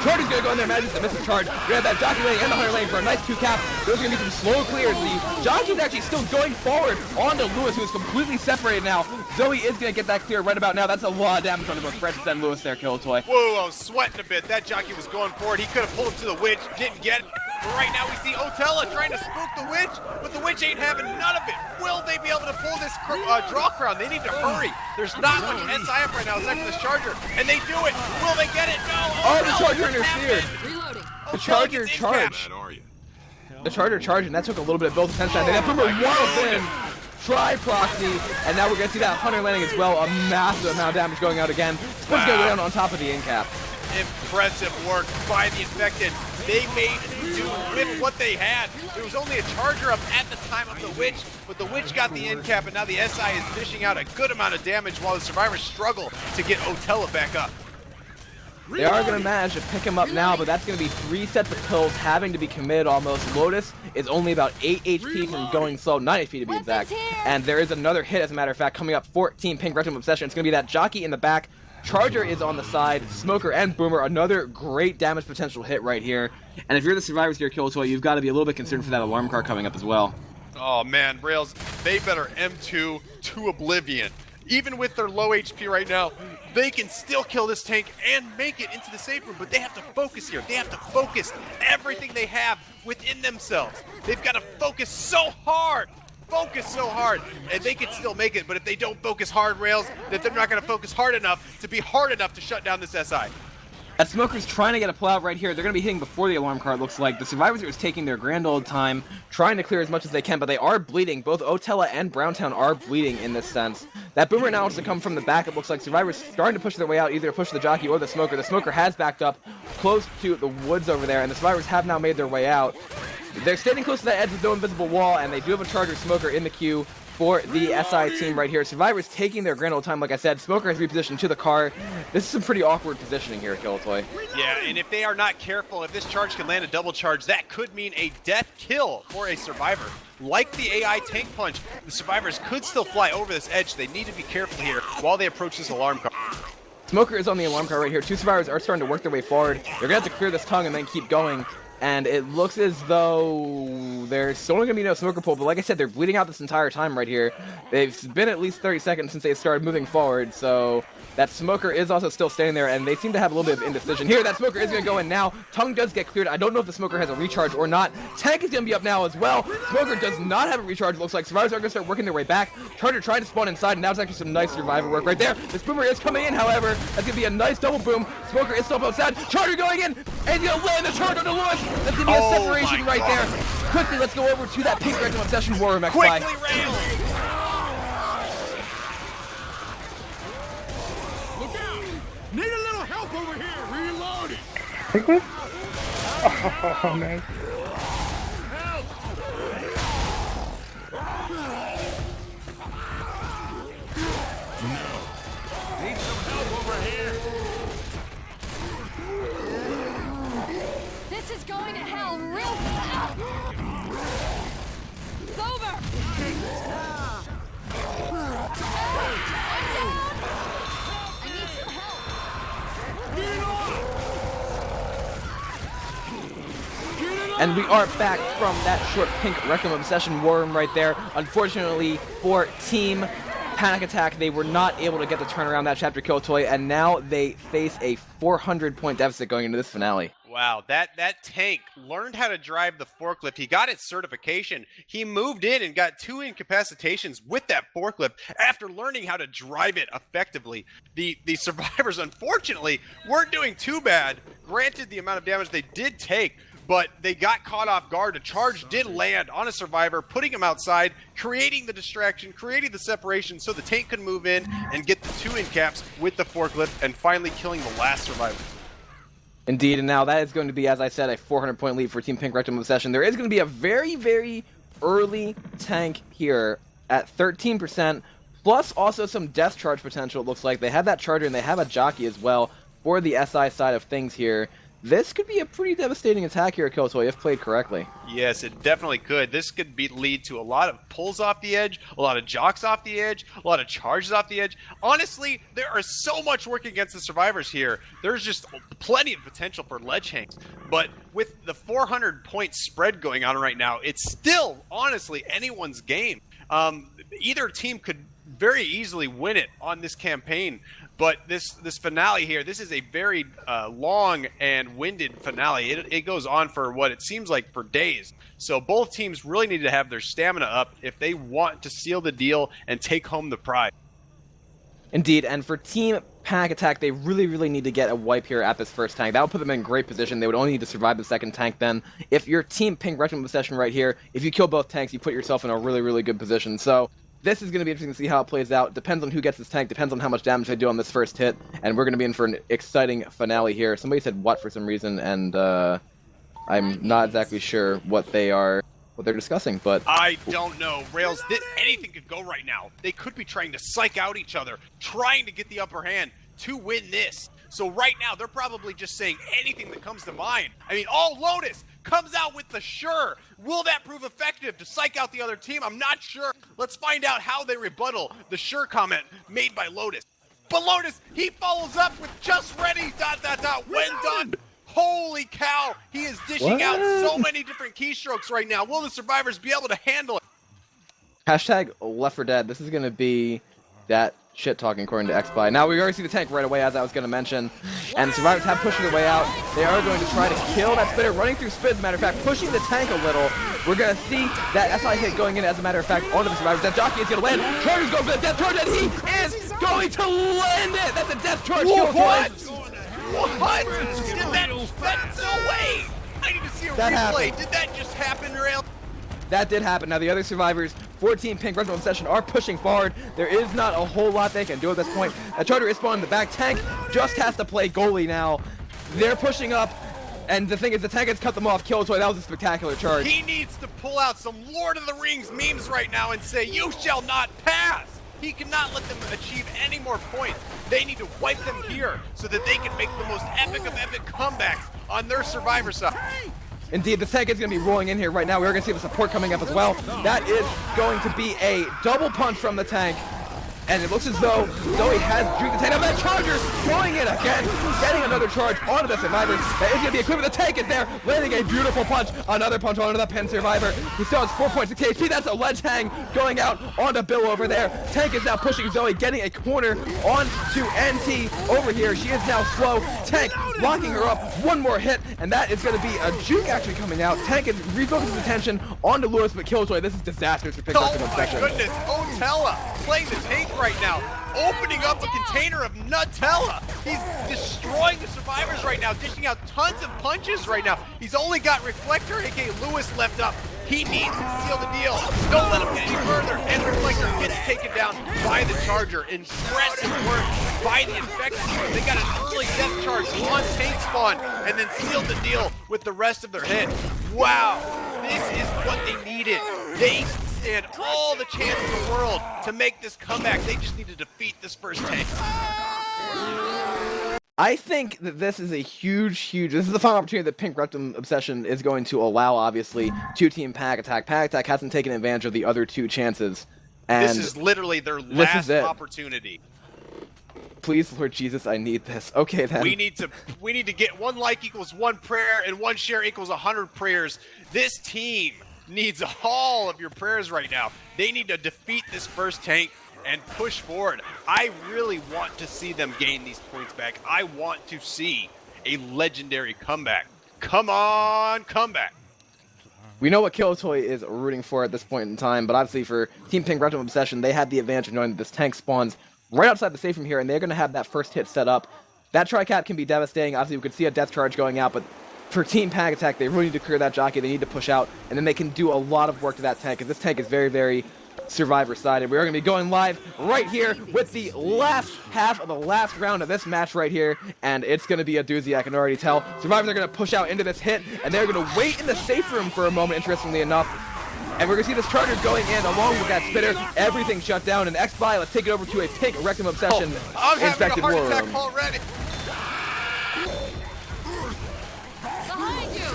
[SPEAKER 1] Charger's going to go in there, manages to miss the charge. We're going to have that Jockey lane and the Hunter lane for a nice 2 cap. There's going to be some slow clears. The Jockey's actually still going forward onto Lewis, who is completely separated now. Zoe is going to get that clear right about now. That's a lot of damage on both Francis and Lewis there, Killatoy.
[SPEAKER 2] Whoa, I was sweating a bit. That Jockey was going forward. He could have pulled him to the witch, didn't get it. But right now we see Otella trying to spook the witch, but the witch ain't having none of it. Will they be able to pull this draw crown? They need to hurry. There's not much SI up right now except for this Charger, and they do it. Will they get it? No.
[SPEAKER 1] Oh, the Charger interfered.
[SPEAKER 4] Reloading.
[SPEAKER 1] The Charger charged. The Charger charged, and that took a little bit of Bill's attention. And then that Boomer waddles in. Try proxy, and now we're going to see that Hunter landing as well. A massive amount of damage going out again. Splin's going to go down on top of the in cap.
[SPEAKER 2] Impressive work by the infected. They made do with what they had. There was only a Charger up at the time of the witch, but the witch got the end cap, and now the SI is dishing out a good amount of damage while the survivors struggle to get Otella back up.
[SPEAKER 1] They are going to manage to pick him up now, but that's going to be 3 sets of pills having to be committed almost. Lotus is only about 8 HP from going slow, 9 HP to be exact. And there is another hit, as a matter of fact, coming up. 14 Pink Rectum Obsession. It's going to be that Jockey in the back. Charger is on the side. Smoker and Boomer, another great damage potential hit right here. And if you're the survivors here, Killatoy, you've got to be a little bit concerned for that alarm car coming up as well.
[SPEAKER 2] Oh man, Rails, they better M2 to oblivion. Even with their low HP right now, they can still kill this tank and make it into the safe room, but they have to focus here. They have to focus everything they have within themselves. They've got to focus so hard. And they can still make it, but if they don't focus hard, Rails, that they're not going to focus hard enough to shut down this SI.
[SPEAKER 1] That Smoker's trying to get a pull out right here. They're going to be hitting before the alarm car, it looks like. The survivors are just taking their grand old time, trying to clear as much as they can, but they are bleeding. Both Otella and Browntown are bleeding in this sense. That Boomer now wants to come from the back, it looks like. Survivors starting to push their way out, either push the Jockey or the Smoker. The Smoker has backed up close to the woods over there, and the survivors have now made their way out. They're standing close to that edge with no invisible wall, and they do have a Charger Smoker in the queue for the SI team right here. Survivors taking their grand old time, like I said. Smoker has repositioned to the car. This is some pretty awkward positioning here, Killatoy.
[SPEAKER 2] Yeah, and if they are not careful, if this charge can land a double charge, that could mean a death kill for a survivor. Like the AI tank punch, the survivors could still fly over this edge. They need to be careful here while they approach this alarm car.
[SPEAKER 1] Smoker is on the alarm car right here. 2 survivors are starting to work their way forward. They're going to have to clear this tongue and then keep going. and it looks as though there's only going to be no smoker pull, but like I said, they're bleeding out this entire time right here. They've been at least 30 seconds since they started moving forward, so that smoker is also still standing there, and they seem to have a little bit of indecision. Here, that smoker is going to go in now. Tongue does get cleared. I don't know if the smoker has a recharge or not. Tank is going to be up now as well. Smoker does not have a recharge, it looks like. Survivors are going to start working their way back. Charger trying to spawn inside, and that was actually some nice survivor work right there. The boomer is coming in, however. That's going to be a nice double boom. Smoker is still outside. Charger going in, and he's going to land the charge on the Lewis. That's going to be a separation right there. Quickly, let's go over to that pink Rektum Obsession War Room.
[SPEAKER 2] Quickly, rail!
[SPEAKER 3] Look out! Need a little help over here. Reloading.
[SPEAKER 6] Quickly? Oh, man.
[SPEAKER 3] Help! No. Need some help over here.
[SPEAKER 4] This is going to hell real fast. It's over. I'm down. I need some help.
[SPEAKER 3] Get off!
[SPEAKER 1] And we are back from that short pink Rektum Obsession War Room right there. Unfortunately for Team Panic Attack, they were not able to get the turnaround that chapter Killatoy, and now they face a 400-point deficit going into this finale.
[SPEAKER 2] Wow, that tank learned how to drive the forklift. He got its certification. He moved in and got 2 incapacitations with that forklift after learning how to drive it effectively. The survivors, unfortunately, weren't doing too bad. Granted, the amount of damage they did take, but they got caught off guard. A charge did land on a survivor, putting him outside, creating the distraction, creating the separation so the tank could move in and get the 2 incaps with the forklift and finally killing the last survivor.
[SPEAKER 1] Indeed, and now that is going to be, as I said, a 400-point lead for Team Pink Rektum Obsession. There is going to be a very, very early tank here at 13%, plus also some death charge potential, it looks like. They have that charger and they have a jockey as well for the SI side of things here. This could be a pretty devastating attack here at Killatoy if played correctly.
[SPEAKER 2] Yes, it definitely could. This could lead to a lot of pulls off the edge, a lot of jocks off the edge, a lot of charges off the edge. Honestly, there are so much working against the survivors here. There's just plenty of potential for ledge hangs. But with the 400-point spread going on right now, it's still, honestly, anyone's game. Either team could very easily win it on this campaign. But this finale here, this is a very long and winded finale. It goes on for what it seems like for days. So both teams really need to have their stamina up if they want to seal the deal and take home the prize.
[SPEAKER 1] Indeed, and for Team Panic Attack, they really, really need to get a wipe here at this first tank. That would put them in great position. They would only need to survive the second tank then. If you're Team Pink Rektum Obsession right here, if you kill both tanks, you put yourself in a really, really good position. So this is going to be interesting to see how it plays out. Depends on who gets this tank, depends on how much damage they do on this first hit, and we're going to be in for an exciting finale here. Somebody said what for some reason, and I'm not exactly sure what they're discussing, but
[SPEAKER 2] I don't know. Rails, anything could go right now. They could be trying to psych out each other, trying to get the upper hand to win this. So right now, they're probably just saying anything that comes to mind. I mean, Lotus comes out with the sure. Will that prove effective to psych out the other team? I'm not sure. Let's find out how they rebuttal the sure comment made by Lotus. But Lotus, he follows up with just ready, ... when done. Holy cow, he is dishing out so many different keystrokes right now. Will the survivors be able to handle it?
[SPEAKER 1] Hashtag Left4Dead. This is going to be that shit talking according to XBuy. Now we already see the tank right away, as I was going to mention, and the survivors have pushed their way out. They are going to try to kill that spitter, running through spin, as a matter of fact, pushing the tank a little. We're going to see that SI hit going in, as a matter of fact, onto the survivors. That jockey is going to land. Charger's going for the death charge, and he is going to land it! That's a death charge kill.
[SPEAKER 2] What? Did that no way! I need to see a replay. Did that just happen, Rail?
[SPEAKER 1] That did happen. Now the other survivors, 14 Pink Rektum Obsession, are pushing forward. There is not a whole lot they can do at this point. A charger is spawning in the back. Tank just has to play goalie now. They're pushing up, and the thing is, the tank has cut them off. Killatoy, that was a spectacular charge.
[SPEAKER 2] He needs to pull out some Lord of the Rings memes right now and say, "You shall not pass." He cannot let them achieve any more points. They need to wipe them here so that they can make the most epic of epic comebacks on their survivor side.
[SPEAKER 1] Indeed, the tank is going to be rolling in here right now. We're going to see the support coming up as well. That is going to be a double punch from the tank.
[SPEAKER 8] and it looks as though Zoe has juke the tank. Now that Charger throwing it again, getting another charge onto the Survivor. That is going to be equipped. The tank is there, landing a beautiful punch. Another punch onto the Pen Survivor. He still has 4.6 HP. That's a ledge hang going out onto Bill over there. Tank is now pushing Zoe, getting a corner onto NT over here. She is now slow. Tank locking her up. One more hit, and that is going to be a juke actually coming out. Tank is refocusing his attention onto Lewis, but Killatoy, this is disastrous for Pick
[SPEAKER 2] Oh my goodness, Otella playing the tank right now, opening up a container of Nutella. He's destroying the survivors right now, dishing out tons of punches right now. He's only got Reflector, aka Lewis, left up. He needs to seal the deal. Don't let him get any further. And Reflector gets taken down by the Charger. Impressive work by the Infected team. They got an early death charge on tank spawn and then sealed the deal with the rest of their hit. Wow, this is what they needed. They stand all the chance in the world to make this comeback. They just need to defeat this first tank.
[SPEAKER 8] I think that this is a huge, this is the final opportunity that Pink Rektum Obsession is going to allow, obviously, to Team Pack Attack. Pack Attack hasn't taken advantage of the other two chances. And
[SPEAKER 2] this is literally their last opportunity.
[SPEAKER 8] Please, Lord Jesus, I need this. Okay, then.
[SPEAKER 2] We need to get 1 like equals 1 prayer and 1 share equals 100 prayers. This team needs all of your prayers right now. They need to defeat this first tank and push forward. I really want to see them gain these points back. I want to see a legendary comeback. Come on, comeback.
[SPEAKER 8] We know what Killatoy is rooting for at this point in time, but obviously for Team Pink Rektum Obsession, they had the advantage of knowing that this tank spawns right outside the safe room here, and they're going to have that first hit set up. That tri-cap can be devastating. Obviously, we could see a death charge going out, but for Team Pack Attack, they really need to clear that jockey. They need to push out, and then they can do a lot of work to that tank, because this tank is very, very Survivor-sided. We're going to be going live right here with the last half of the last round of this match right here, and it's going to be a doozy, I can already tell. Survivors are going to push out into this hit, and they're going to wait in the safe room for a moment, interestingly enough. And we're going to see this Charger going in along with that Spitter. Everything shut down, and X-Spy, let's take it over to a Pink Rektum Obsession
[SPEAKER 2] I'm having
[SPEAKER 8] infected
[SPEAKER 2] a heart
[SPEAKER 8] war
[SPEAKER 2] attack
[SPEAKER 8] room.
[SPEAKER 2] already.
[SPEAKER 4] Behind you!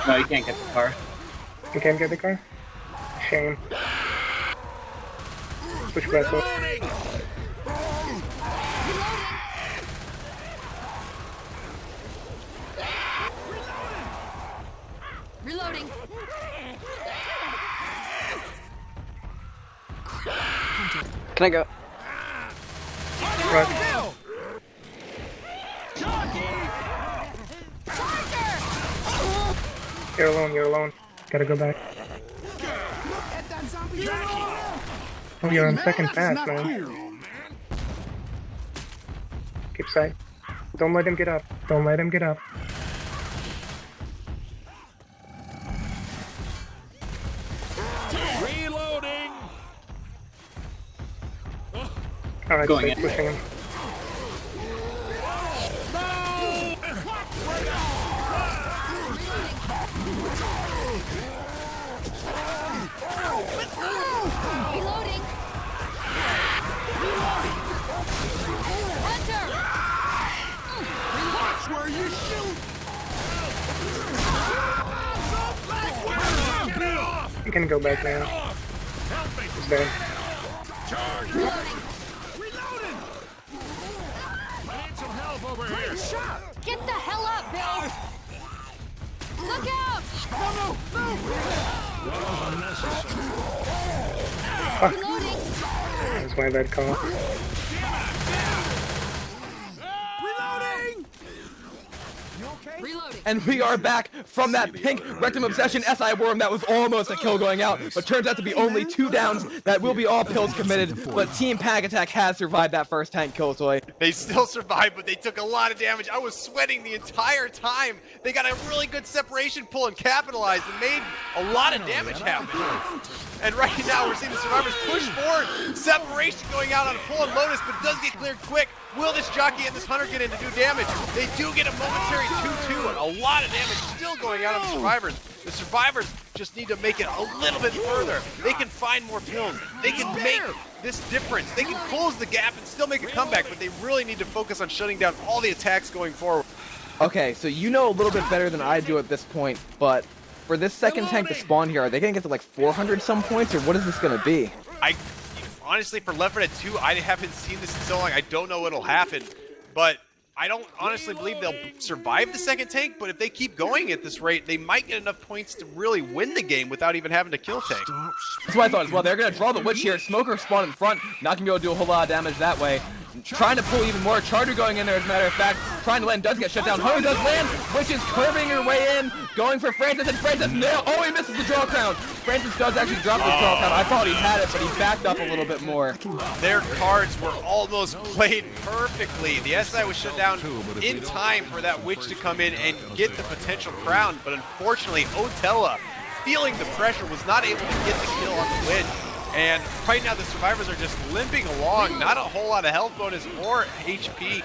[SPEAKER 9] No, you can't get the car.
[SPEAKER 6] You can't get the car? Shame. Switch back up.
[SPEAKER 4] Reloading.
[SPEAKER 7] Can I go?
[SPEAKER 6] Right. You're alone, you're alone. Gotta go back. Oh, you're on second pass, man. Keep sight. Don't let him get up. Don't let him get up.
[SPEAKER 3] Reloading.
[SPEAKER 6] Alright,
[SPEAKER 9] Going
[SPEAKER 6] stay
[SPEAKER 9] in.
[SPEAKER 6] pushing him.
[SPEAKER 4] Reloading. Hunter.
[SPEAKER 3] Watch where you shoot.
[SPEAKER 6] You can go back now. He's dead.
[SPEAKER 3] Reloading. I need some help over here.
[SPEAKER 4] Get the hell up, Bill. Look out. Reloading.
[SPEAKER 6] That's my bad call.
[SPEAKER 3] Reloading.
[SPEAKER 4] Reloading.
[SPEAKER 8] And we are back from that Pink Rektum Obsession SI Worm that was almost a kill going out, but turns out to be only 2 downs. That will be all pills committed, but Team Pack Attack has survived that first tank kill, Toy.
[SPEAKER 2] They still survived, but they took a lot of damage. I was sweating the entire time. They got a really good separation pull and capitalized and made a lot of damage happen. And right now we're seeing the survivors push forward. Separation going out on a pull and Lotus, but it does get cleared quick. Will this jockey and this hunter get in to do damage? They do get a momentary 2-2 and a lot of damage still going out on the survivors. The survivors just need to make it a little bit further. They can find more pills. They can make this difference. They can close the gap and still make a comeback, but they really need to focus on shutting down all the attacks going forward.
[SPEAKER 8] Okay, so you know a little bit better than I do at this point, but for this second tank to spawn here, are they going to get to like 400 some points, or what is this going to be?
[SPEAKER 2] honestly, for Left 4 Dead 2, I haven't seen this in so long. I don't know what'll happen, but I don't honestly believe they'll survive the second tank, but if they keep going at this rate, they might get enough points to really win the game without even having to kill tank.
[SPEAKER 8] That's what I thought as well. They're going to draw the Witch here. Smoker spawn in front. Not going to be able to do a whole lot of damage that way. Trying to pull even more. Charger going in there, as a matter of fact. Trying to land, does get shut down. Hunter does land. Witch is curving her way in. Going for Francis, and Francis nail. Oh, he misses the draw crown. Francis does actually drop the draw crown. I thought he had it, but he backed up a little bit more.
[SPEAKER 2] Their cards were almost played perfectly. The SI was shut down in time for that Witch to come in and get the potential crown, but unfortunately, Otella, feeling the pressure, was not able to get the kill on the Witch. And right now, the survivors are just limping along. Not a whole lot of health bonus or HP.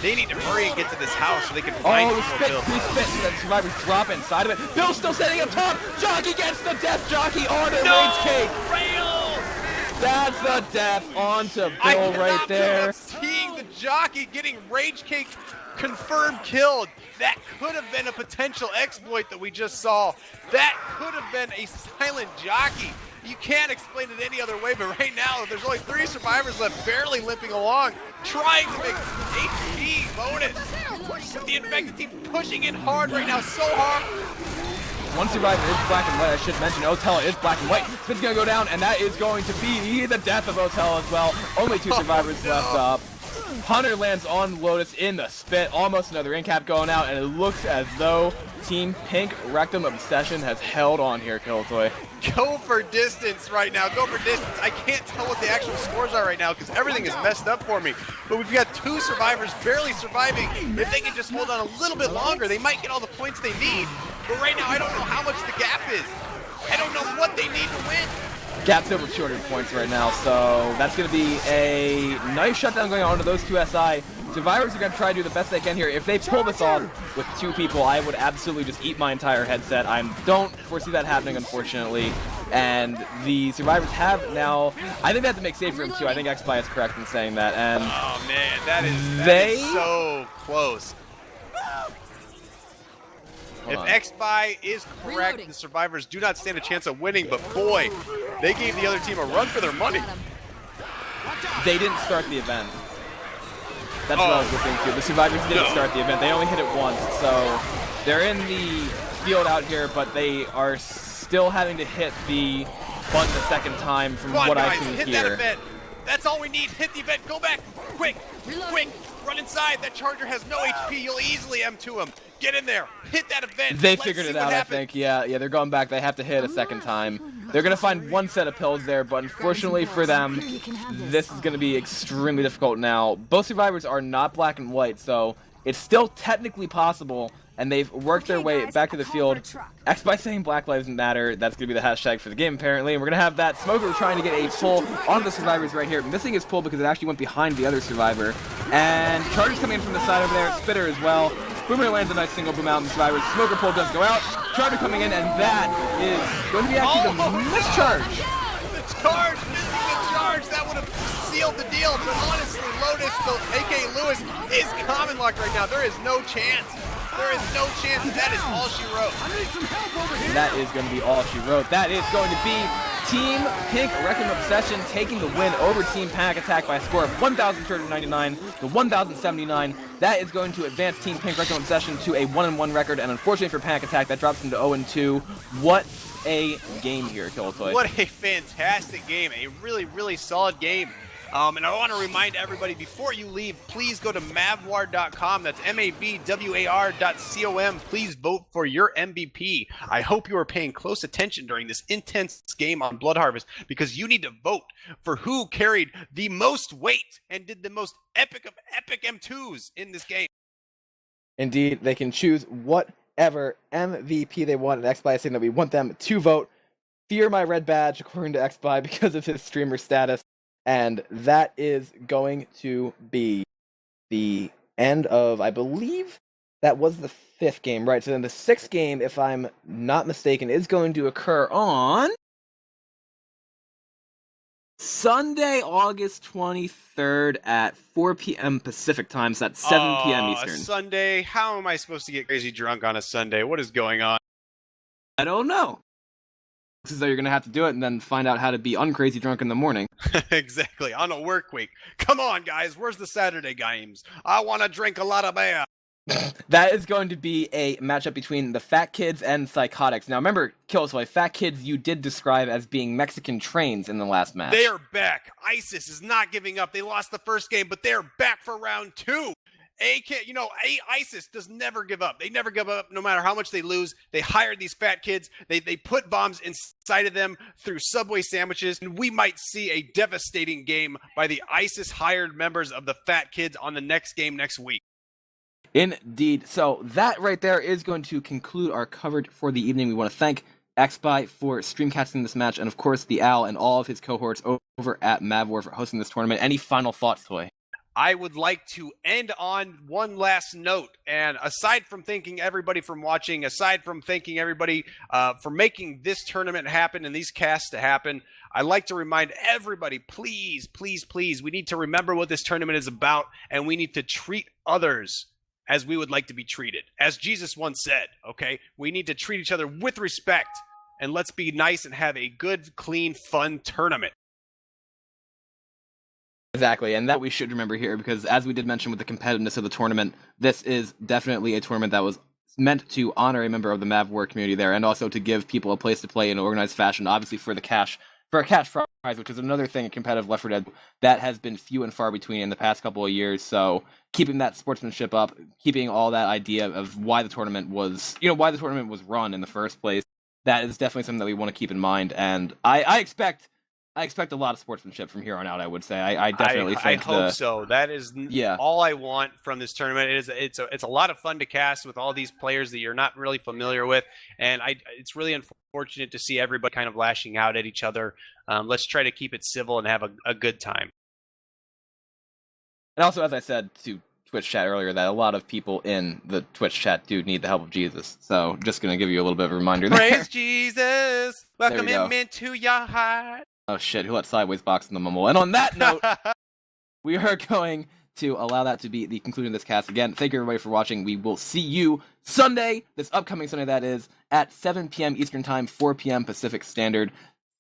[SPEAKER 2] They need to hurry and get to this house so they can find
[SPEAKER 8] the
[SPEAKER 2] more
[SPEAKER 8] spit,
[SPEAKER 2] kills.
[SPEAKER 8] he spits, and then survivors drop inside of it. Bill's still standing up top. Jockey gets the death jockey on a rage cake.
[SPEAKER 2] Rails!
[SPEAKER 8] That's the death onto Bill
[SPEAKER 2] I
[SPEAKER 8] right there.
[SPEAKER 2] seeing the jockey getting rage cake confirmed killed. That could have been a potential exploit that we just saw. That could have been a silent jockey. You can't explain it any other way, but right now, there's only 3 survivors left, barely limping along, trying to make HP bonus. The infected team pushing in hard right now, so hard.
[SPEAKER 8] One survivor is black and white. I should mention Otella is black and white. Spin's going to go down, and that is going to be the death of Otella as well. Only 2 survivors left up. Hunter lands on Lotus in the spit. Almost another incap going out, and it looks as though Team Pink Rectum Obsession has held on here, Killatoy.
[SPEAKER 2] Go for distance right now. Go for distance. I can't tell what the actual scores are right now because everything is messed up for me. But we've got 2 survivors barely surviving. If they can just hold on a little bit longer, they might get all the points they need. But right now, I don't know how much the gap is. I don't know what they need to win.
[SPEAKER 8] Gap's over 200 points right now, so that's going to be a nice shutdown going on to those 2 SI. Survivors are going to try to do the best they can here. If they pull this off with 2 people, I would absolutely just eat my entire headset. I don't foresee that happening, unfortunately. And the survivors have now, I think they have to make safe room too. I think XPI is correct in saying that. And
[SPEAKER 2] oh man, that is so close. If XBuy is correct, the survivors do not stand a chance of winning, but boy, they gave the other team a run for their money.
[SPEAKER 8] They didn't start the event. That's what I was looking to. The survivors didn't start the event. They only hit it once, so they're in the field out here, but they are still having to hit the button a second time from what I can
[SPEAKER 2] hit
[SPEAKER 8] hear.
[SPEAKER 2] That event. That's all we need. Hit the event. Go back. Quick. Quick. Run inside. That charger has no HP. You'll easily M2 him. Get in there. Hit that event.
[SPEAKER 8] They figured it out, I think. Yeah, they're going back. They have to hit a second time. They're going to find 1 set of pills there, but unfortunately for them, this is going to be extremely difficult now. Both survivors are not black and white, so it's still technically possible, and they've worked their way back to the field. XBuy saying Black Lives Matter. That's going to be the hashtag for the game, apparently. And we're going to have that Smoker trying to get a pull on the survivors right here. Missing his pull because it actually went behind the other survivor. And Charger's coming in from the side over there. Spitter as well. Boomer lands a nice single boom out on the survivors. Smoker pull does go out. Charger coming in, and that is going to be actually the mischarge.
[SPEAKER 2] The charge, missing the charge. That would have sealed the deal. But honestly, Lotus, a.k.a. Lewis, is common locked right now. There is no chance. There is no chance. That is all she wrote.
[SPEAKER 8] That is going to be all she wrote. That is going to be Team Pink Rectum Obsession taking the win over Team Panic Attack by a score of 1,299 to 1,079. That is going to advance Team Pink Rectum Obsession to a 1-1 record, and unfortunately for Panic Attack, that drops them to 0-2. What a game here, Killatoy.
[SPEAKER 2] What a fantastic game. A really, really solid game. And I want to remind everybody, before you leave, please go to MavWar.com. That's MavWar.com. Please vote for your MVP. I hope you are paying close attention during this intense game on Blood Harvest, because you need to vote for who carried the most weight and did the most epic of epic M2s in this game.
[SPEAKER 8] Indeed, they can choose whatever MVP they want, and XBuy is saying that we want them to vote. Fear my red badge, according to XBuy, because of his streamer status. And that is going to be the end of, I believe, that was the 5th game, right? So then the 6th game, if I'm not mistaken, is going to occur on Sunday, August 23rd at 4 p.m. Pacific time, so that's 7 p.m. Eastern.
[SPEAKER 2] Sunday? How am I supposed to get crazy drunk on a Sunday? What is going on?
[SPEAKER 8] I don't know. So you're gonna have to do it and then find out how to be uncrazy drunk in the morning.
[SPEAKER 2] Exactly, on a work week. Come on, guys, where's the Saturday games? I want to drink a lot of beer.
[SPEAKER 8] That is going to be a matchup between the Fat Kids and Psychotics. Now remember, Killatoy, Fat Kids you did describe as being Mexican trains in the last match.
[SPEAKER 2] They are back. ISIS is not giving up. They lost the first game, but they're back for round 2. ISIS does never give up. They never give up no matter how much they lose. They hired these fat kids. They put bombs inside of them through Subway sandwiches. And we might see a devastating game by the ISIS hired members of the Fat Kids on the next game next week.
[SPEAKER 8] Indeed. So that right there is going to conclude our coverage for the evening. We want to thank XBI for streamcasting this match, and of course the Owl and all of his cohorts over at MavWar for hosting this tournament. Any final thoughts, Toy?
[SPEAKER 2] I would like to end on one last note. And aside from thanking everybody for watching, aside from thanking everybody for making this tournament happen and these casts to happen, I'd like to remind everybody, please, please, please, we need to remember what this tournament is about, and we need to treat others as we would like to be treated. As Jesus once said, okay? We need to treat each other with respect, and let's be nice and have a good, clean, fun tournament.
[SPEAKER 8] Exactly, and that we should remember here, because as we did mention with the competitiveness of the tournament, this is definitely a tournament that was meant to honor a member of the MavWar community there, and also to give people a place to play in an organized fashion, obviously for a cash prize, which is another thing in competitive Left 4 Dead that has been few and far between in the past couple of years. So keeping that sportsmanship up, keeping all that idea of why the tournament was run in the first place, that is definitely something that we want to keep in mind. And I expect a lot of sportsmanship from here on out, I would say. I definitely think
[SPEAKER 2] I hope so. That is all I want from this tournament. It's a lot of fun to cast with all these players that you're not really familiar with, and it's really unfortunate to see everybody kind of lashing out at each other. Let's try to keep it civil and have a good time.
[SPEAKER 8] And also, as I said to Twitch chat earlier, that a lot of people in the Twitch chat do need the help of Jesus. So just going to give you a little bit of a reminder there.
[SPEAKER 2] Praise Jesus! Welcome him into your heart.
[SPEAKER 8] Oh shit, who let Sideways box in the mumble? And on that note, we are going to allow that to be the conclusion of this cast. Again, thank you everybody for watching. We will see you Sunday, this upcoming Sunday that is, at 7 p.m. Eastern Time, 4 p.m. Pacific Standard.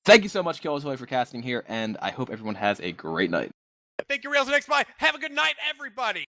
[SPEAKER 8] Thank you so much, Killatoy, for casting here, and I hope everyone has a great night.
[SPEAKER 2] Thank you, Rails and XY. Have a good night, everybody!